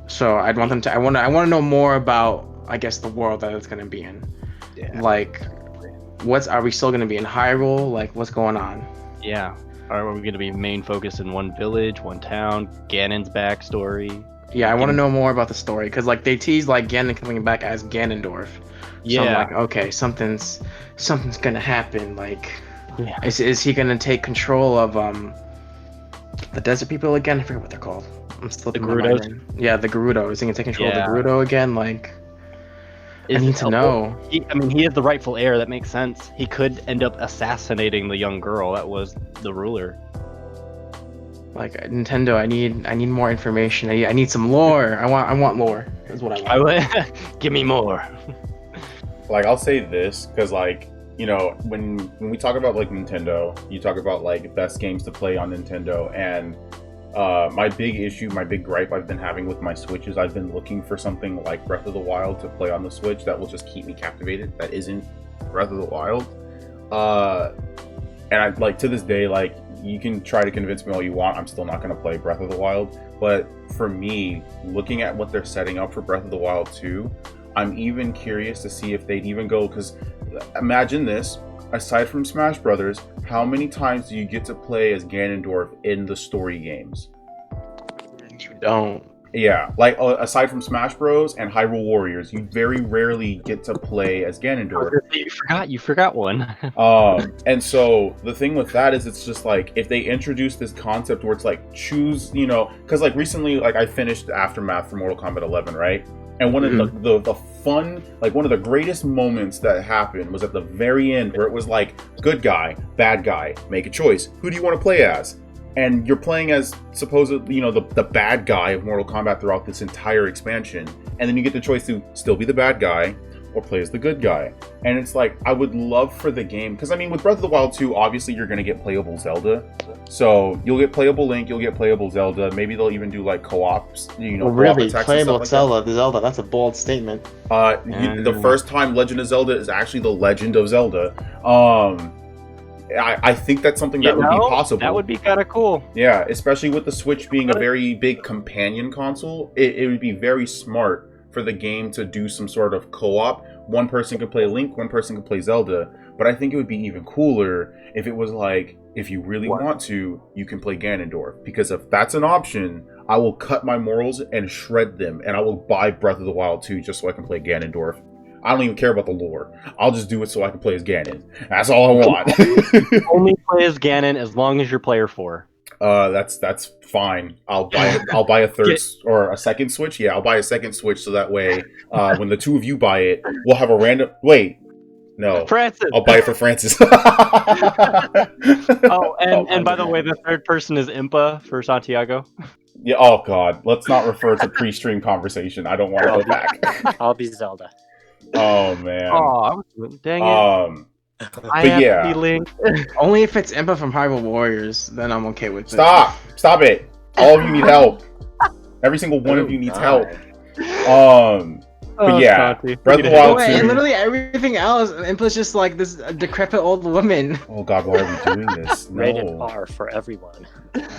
So I'd want them to. I want to know more about, I guess, the world that it's gonna be in. Yeah. Like, are we still gonna be in Hyrule? Like, what's going on? Yeah. Are we going to be main focused in one village, one town? Ganon's backstory. Yeah, I want to know more about the story because like they teased like Ganon coming back as Ganondorf. Yeah. So I'm like, okay, something's gonna happen. Like, Yeah. is he gonna take control of the desert people again? I forget what they're called. I'm slipping my mind. Gerudos? Yeah, the Gerudo. Is he gonna take control of the Yeah. Gerudo again? Like, I Is need it to helpful? know. He is the rightful heir. That makes sense. He could end up assassinating the young girl that was the ruler. Like Nintendo, I need more information. I need some lore. I want lore. Is what I want. Give me more. like I'll say this because like when we talk about like Nintendo, you talk about like best games to play on Nintendo, and my big gripe I've been having with my Switch is I've been looking for something like Breath of the Wild to play on the Switch that will just keep me captivated. That isn't Breath of the Wild, and I like to this day, like you can try to convince me all you want, I'm still not going to play Breath of the Wild. But for me, looking at what they're setting up for Breath of the Wild 2, I'm even curious to see if they'd even go, because imagine this, aside from Smash Brothers, how many times do you get to play as Ganondorf in the story games? You don't. Yeah, like aside from Smash Bros. And Hyrule Warriors, you very rarely get to play as Ganondorf. You forgot one. And so the thing with that is it's just like if they introduce this concept where it's like choose, because like recently, like I finished Aftermath for Mortal Kombat 11, right? And one of the fun, like one of the greatest moments that happened was at the very end where it was like good guy, bad guy, make a choice. Who do you want to play as? And you're playing as supposedly, the bad guy of Mortal Kombat throughout this entire expansion. And then you get the choice to still be the bad guy or play as the good guy. And it's like, I would love for the game, because I mean, with Breath of the Wild 2, obviously you're going to get playable Zelda. So you'll get playable Link, you'll get playable Zelda. Maybe they'll even do like co-ops, co-op really, attacks playable and stuff like Zelda. That's a bold statement. the first time Legend of Zelda is actually the Legend of Zelda. I think that's something that would be possible. That would be kind of cool. Yeah, especially with the Switch being a very big companion console, it would be very smart for the game to do some sort of co-op. One person could play Link, one person could play Zelda. But I think it would be even cooler if it was like, if you really want to, you can play Ganondorf. Because if that's an option, I will cut my morals and shred them, and I will buy Breath of the Wild 2 just so I can play Ganondorf. I don't even care about the lore. I'll just do it so I can play as Ganon. That's all I want. Only play as Ganon as long as you're player 4. That's fine. I'll buy a third or a second Switch. Yeah, I'll buy a second Switch so that way, when the two of you buy it, we'll have a random. Wait, no, Francis. I'll buy it for Francis. Oh, and by the way, the third person is Impa for Santiago. Yeah. Oh God, let's not refer to pre-stream conversation. I don't want to go back. I'll be Zelda. Oh man. Oh, dang it! I but have yeah. to be Link. Only if it's Impa from Hyrule Warriors, then I'm okay with it. Stop it! All of you need help. Every single one of you needs help. But yeah, Breath of the Wild 2. And literally everything else, Impa's just like this decrepit old woman. Oh God, why are we doing this? No. Rated R for everyone. God.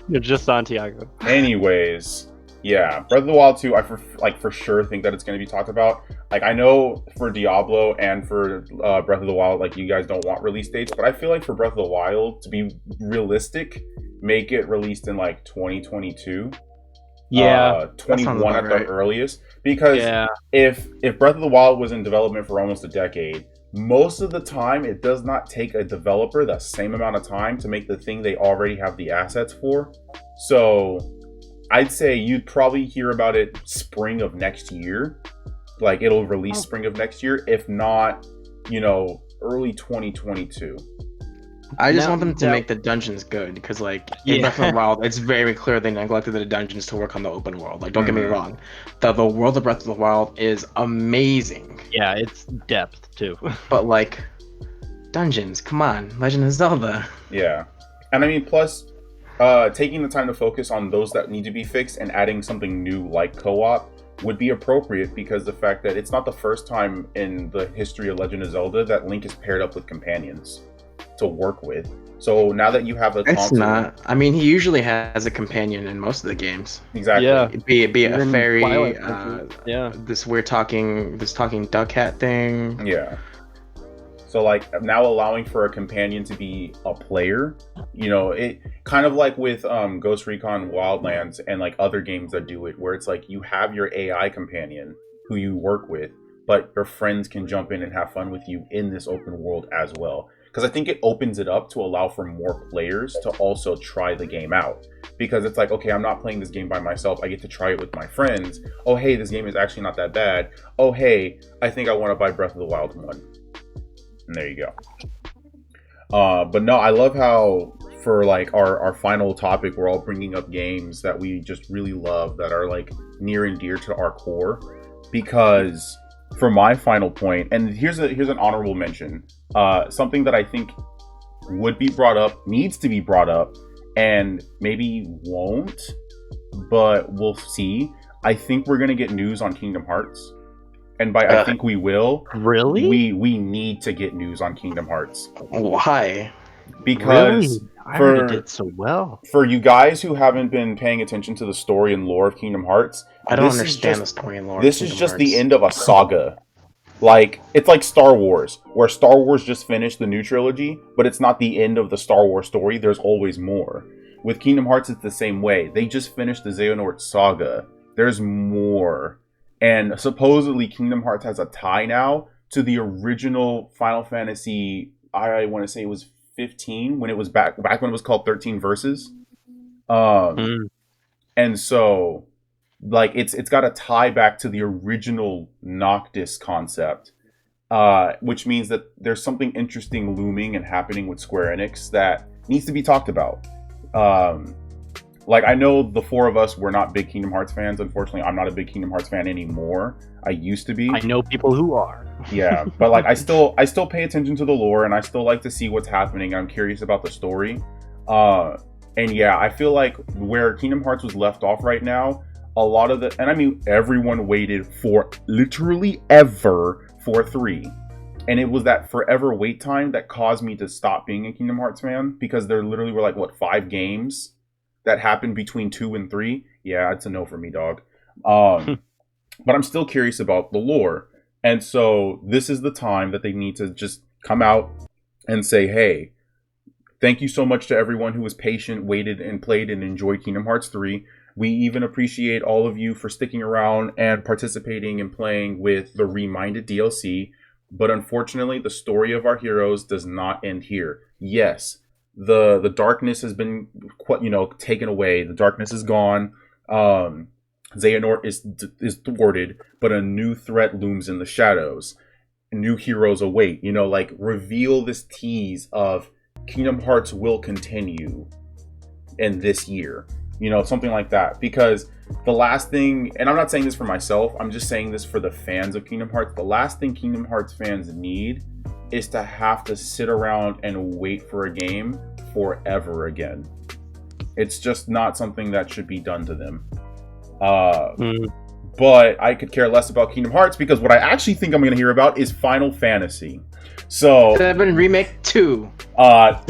You're just Santiago. Anyways, yeah, Breath of the Wild 2, I for sure think that it's going to be talked about. Like, I know for Diablo and for Breath of the Wild, like, you guys don't want release dates, but I feel like for Breath of the Wild, to be realistic, make it released in like 2022. Yeah, 21 at the earliest. Because if Breath of the Wild was in development for almost a decade, most of the time it does not take a developer the same amount of time to make the thing they already have the assets for. So I'd say you'd probably hear about it spring of next year. Like, it'll release spring of next year, if not, early 2022. I just want them to make the dungeons good, because like in Breath of the Wild, it's very clear they neglected the dungeons to work on the open world. Like, don't get me wrong, the world of Breath of the Wild is amazing. Yeah, it's depth too. But like, dungeons, come on, Legend of Zelda. Yeah, and I mean, plus, taking the time to focus on those that need to be fixed and adding something new like co-op would be appropriate, because the fact that it's not the first time in the history of Legend of Zelda that Link is paired up with companions to work with. So now that you have a console, it's not. I mean, he usually has a companion in most of the games. Exactly. Yeah. Be it a fairy, this talking duck hat thing. Yeah. So like now allowing for a companion to be a player, it kind of like with Ghost Recon Wildlands and like other games that do it, where it's like you have your AI companion who you work with, but your friends can jump in and have fun with you in this open world as well. Because I think it opens it up to allow for more players to also try the game out. Because it's like, okay, I'm not playing this game by myself. I get to try it with my friends. Oh, hey, this game is actually not that bad. Oh, hey, I think I want to buy Breath of the Wild 1. And there you go. But no, I love how for like our final topic, we're all bringing up games that we just really love, that are like near and dear to our core. Because for my final point, and here's an honorable mention, something that I think would be brought up, needs to be brought up, and maybe won't, but we'll see. I think we're gonna get news on Kingdom Hearts, and by I think we will. Really? We need to get news on Kingdom Hearts. Why? Because I already did so well. For you guys who haven't been paying attention to the story and lore of Kingdom Hearts, I don't understand the story and lore. This is just the end of a saga. Like, it's like Star Wars, where Star Wars just finished the new trilogy, but it's not the end of the Star Wars story. There's always more. With Kingdom Hearts, it's the same way. They just finished the Xehanort saga. There's more. And supposedly Kingdom Hearts has a tie now to the original Final Fantasy, I want to say it was 15, when it was back when it was called 13 Verses. And so, like, it's got a tie back to the original Noctis concept, which means that there's something interesting looming and happening with Square Enix that needs to be talked about. Like, I know the four of us were not big Kingdom Hearts fans. Unfortunately, I'm not a big Kingdom Hearts fan anymore. I used to be. I know people who are. Yeah, but like I still pay attention to the lore, and I still like to see what's happening. I'm curious about the story. And yeah, I feel like where Kingdom Hearts was left off right now, a lot of and I mean everyone waited for literally ever for 3. And it was that forever wait time that caused me to stop being a Kingdom Hearts fan, because there literally were like 5 games that happened between 2 and 3. Yeah, it's a no for me, dog. But I'm still curious about the lore. And so this is the time that they need to just come out and say, hey, thank you so much to everyone who was patient, waited, and played and enjoyed Kingdom Hearts 3. We even appreciate all of you for sticking around and participating and playing with the Reminded DLC. But unfortunately, the story of our heroes does not end here. Yes, The darkness has been, taken away. The darkness is gone. Xehanort is thwarted, but a new threat looms in the shadows. New heroes await. Reveal this tease of Kingdom Hearts will continue in this year. Something like that. Because the last thing, and I'm not saying this for myself, I'm just saying this for the fans of Kingdom Hearts. The last thing Kingdom Hearts fans need is to have to sit around and wait for a game forever again. It's just not something that should be done to them. But I could care less about Kingdom Hearts because what I actually think I'm going to hear about is Final Fantasy. So 7 Remake 2. That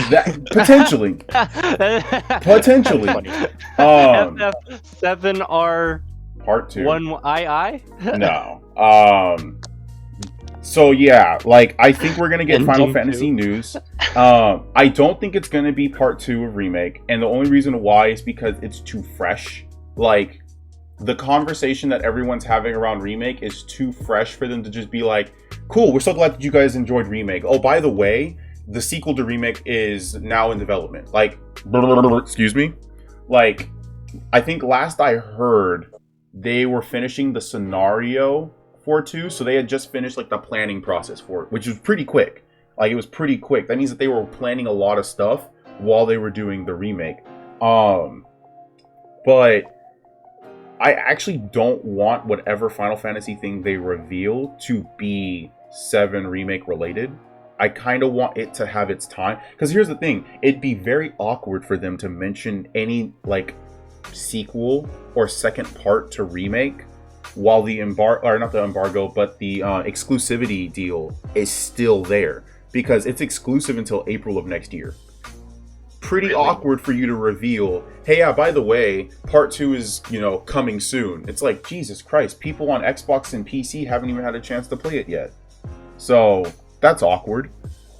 potentially. FF7R Part 2. 1II? No. So yeah, I think we're gonna get Final Fantasy news. I don't think it's gonna be part 2 of Remake, and the only reason why is because it's too fresh. The conversation that everyone's having around Remake is too fresh for them to just be like, cool, we're so glad that you guys enjoyed Remake. Oh, by the way, the sequel to Remake is now in development. Excuse me? I think last I heard, they were finishing the scenario for 2, so they had just finished the planning process for it, which was pretty quick. It was pretty quick. That means that they were planning a lot of stuff while they were doing the remake. But I actually don't want whatever Final Fantasy thing they reveal to be 7 Remake related. I kind of want it to have its time. Because here's the thing. It'd be very awkward for them to mention any, sequel or second part to Remake while the exclusivity deal is still there. Because it's exclusive until April of next year. Pretty awkward for you to reveal, hey, yeah, by the way, part 2 is, coming soon. It's Jesus Christ, people on Xbox and PC haven't even had a chance to play it yet. So, that's awkward.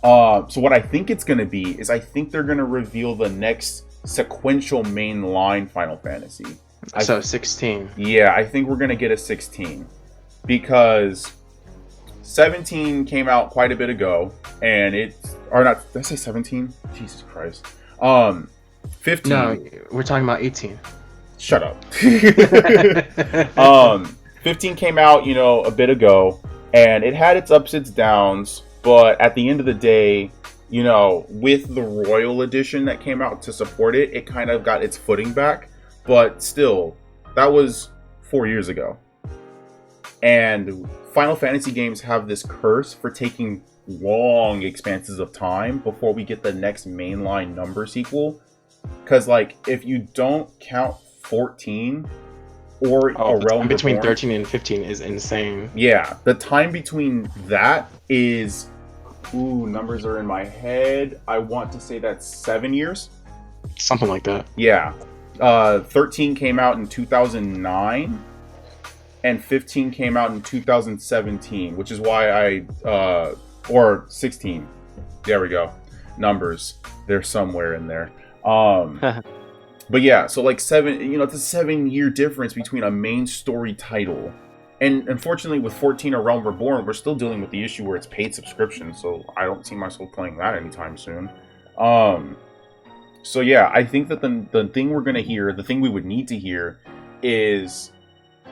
So what I think it's going to be is I think they're going to reveal the next sequential mainline Final Fantasy. So 16. Yeah, I think we're going to get a 16. Because 17 came out quite a bit ago, and it's... Or not, did I say 17? Jesus Christ. 15. No, we're talking about 18. Shut up. 15 came out, a bit ago, and it had its ups, its downs, but at the end of the day, with the Royal Edition that came out to support it, it kind of got its footing back, but still, that was 4 years ago. And Final Fantasy games have this curse for taking long expanses of time before we get the next mainline number sequel. Because, if you don't count 14 or A Realm between Reborn, 13 and 15 is insane. Yeah, the time between that is... Ooh, numbers are in my head. I want to say that's 7 years. Something like that. Yeah. 13 came out in 2009. And 15 came out in 2017, which is why or 16. There we go. Numbers. They're somewhere in there. But yeah, so 7, it's a 7-year difference between a main story title. And unfortunately with 14 A Realm Reborn, we're still dealing with the issue where it's paid subscription, so I don't see myself playing that anytime soon. So yeah, I think that the thing we're gonna hear, the thing we would need to hear is,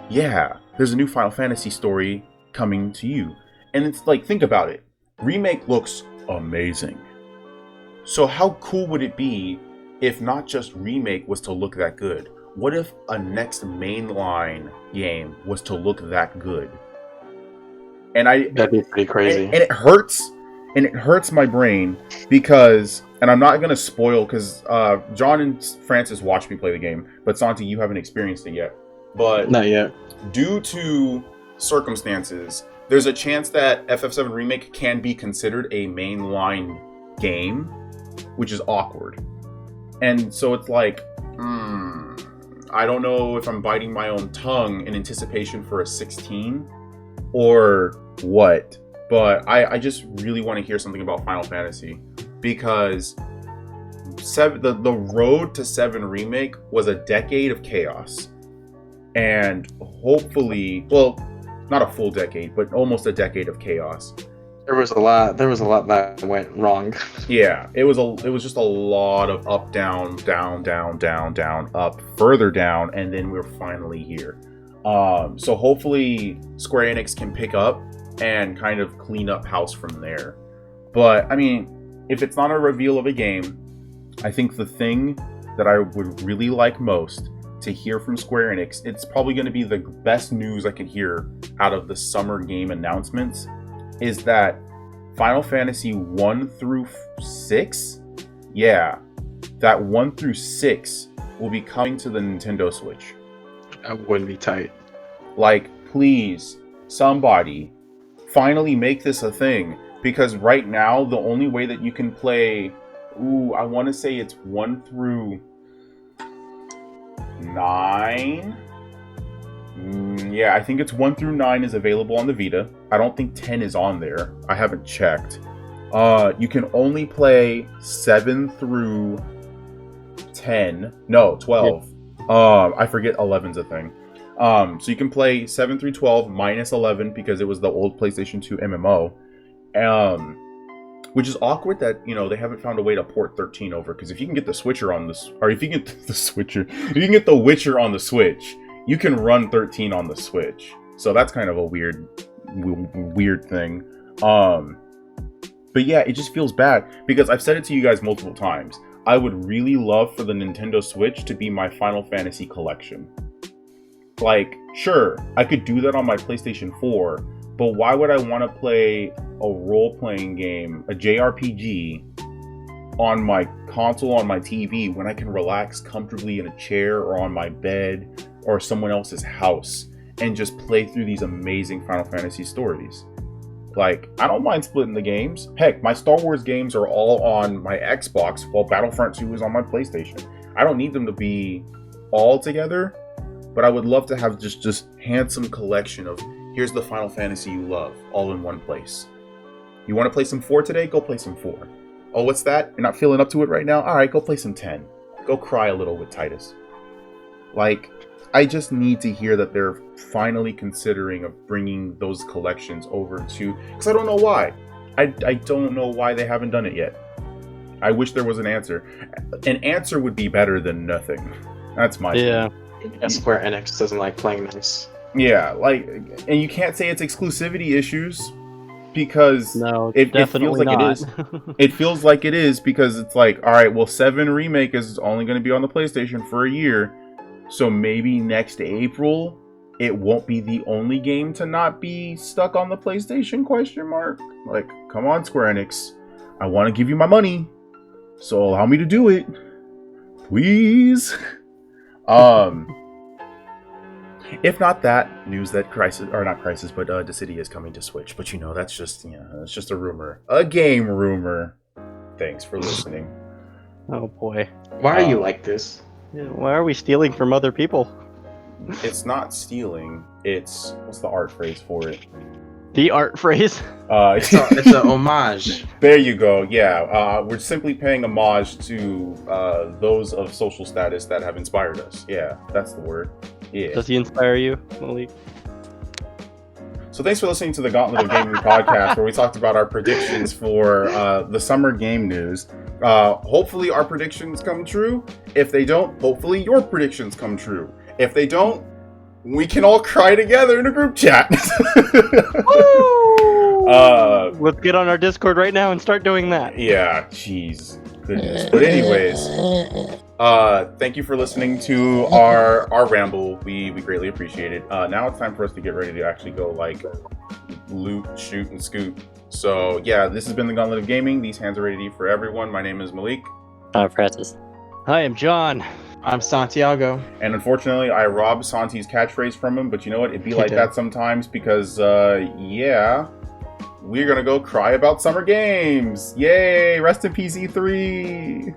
yeah, there's a new Final Fantasy story coming to you. And it's think about it. Remake looks amazing. So how cool would it be if not just Remake was to look that good? What if a next mainline game was to look that good? That'd be pretty crazy. And it hurts my brain because, and I'm not gonna spoil because John and Francis watched me play the game, but Santi, you haven't experienced it yet. But not yet. Due to circumstances, there's a chance that FF7 Remake can be considered a mainline game, which is awkward. And so it's I don't know if I'm biting my own tongue in anticipation for a 16 or what, but I just really want to hear something about Final Fantasy because the road to 7 Remake was a decade of chaos. And hopefully, well, not a full decade, but almost a decade of chaos. There was a lot that went wrong. Yeah, it was just a lot of up, down, down, down, down, down, up, further down, and then we're finally here. So hopefully Square Enix can pick up and kind of clean up house from there. But I mean, if it's not a reveal of a game, I think the thing that I would really like most to hear from Square Enix, it's probably going to be the best news I can hear out of the summer game announcements, is that Final Fantasy 1 through 6, yeah, that 1 through 6 will be coming to the Nintendo Switch. That wouldn't be tight. Like, please, somebody, finally make this a thing. Because right now, the only way that you can play, I want to say it's 1 through 9. Yeah, I think it's 1 through 9 is available on the Vita. I don't think 10 is on there. I haven't checked. You can only play 7 through 10. No, 12. Yeah. I forget 11's a thing. So you can play 7 through 12 minus 11 because it was the old PlayStation 2 MMO. Which is awkward that, they haven't found a way to port 13 over. Because if you can get the Switcher on this, or if you get the Switcher, if you can get the Witcher on the Switch, you can run 13 on the Switch. So that's kind of a weird thing. But yeah, it just feels bad because I've said it to you guys multiple times. I would really love for the Nintendo Switch to be my Final Fantasy collection. Like, sure, I could do that on my PlayStation 4, but why would I want to play a role-playing game, a JRPG, on my console, on my TV, when I can relax comfortably in a chair or on my bed or someone else's house and just play through these amazing Final Fantasy stories? Like, I don't mind splitting the games. Heck, my Star Wars games are all on my Xbox while Battlefront 2 is on my PlayStation. I don't need them to be all together, but I would love to have just handsome collection of, here's the Final Fantasy you love, all in one place. You want to play some 4 today? Go play some 4. Oh, what's that? You're not feeling up to it right now? Alright, go play some 10. Go cry a little with Titus. Like, I just need to hear that they're finally considering of bringing those collections over to... Because I don't know why. I don't know why they haven't done it yet. I wish there was an answer. An answer would be better than nothing. That's my Yeah. Yeah, Square Enix doesn't like playing nice. Yeah, like, and you can't say it's exclusivity issues because No, it feels definitely like not. it is. It feels like it is because it's like, all right, well, 7 Remake is only going to be on the PlayStation for a year, so maybe next April it won't be the only game to not be stuck on the PlayStation ? Like, come on, Square Enix, I want to give you my money, so allow me to do it, please. If not that, news that Dissidia is coming to Switch. But that's just, that's just a rumor. A game rumor. Thanks for listening. Oh boy. Why are you like this? Yeah, why are we stealing from other people? It's not stealing. It's, what's the art phrase for it? The art phrase? It's a homage. There you go. Yeah, we're simply paying homage to those of social status that have inspired us. Yeah, that's the word. Yeah. Does he inspire you, Malik? So thanks for listening to the Gauntlet of Gaming podcast, where we talked about our predictions for the summer game news. Hopefully our predictions come true. If they don't, hopefully your predictions come true. If they don't, we can all cry together in a group chat. Let's get on our Discord right now and start doing that. Yeah, jeez, goodness. But anyways, thank you for listening to our ramble. We greatly appreciate it. Now it's time for us to get ready to actually go like loot, shoot, and scoot. So yeah, this has been the Gauntlet of Gaming. These hands are ready for everyone. My name is Malik. I'm Francis. Hi, I'm John. I'm Santiago. And unfortunately, I robbed Santi's catchphrase from him, but you know what? It'd be like that sometimes because, yeah, we're gonna go cry about summer games. Yay! Rest in peace, E3!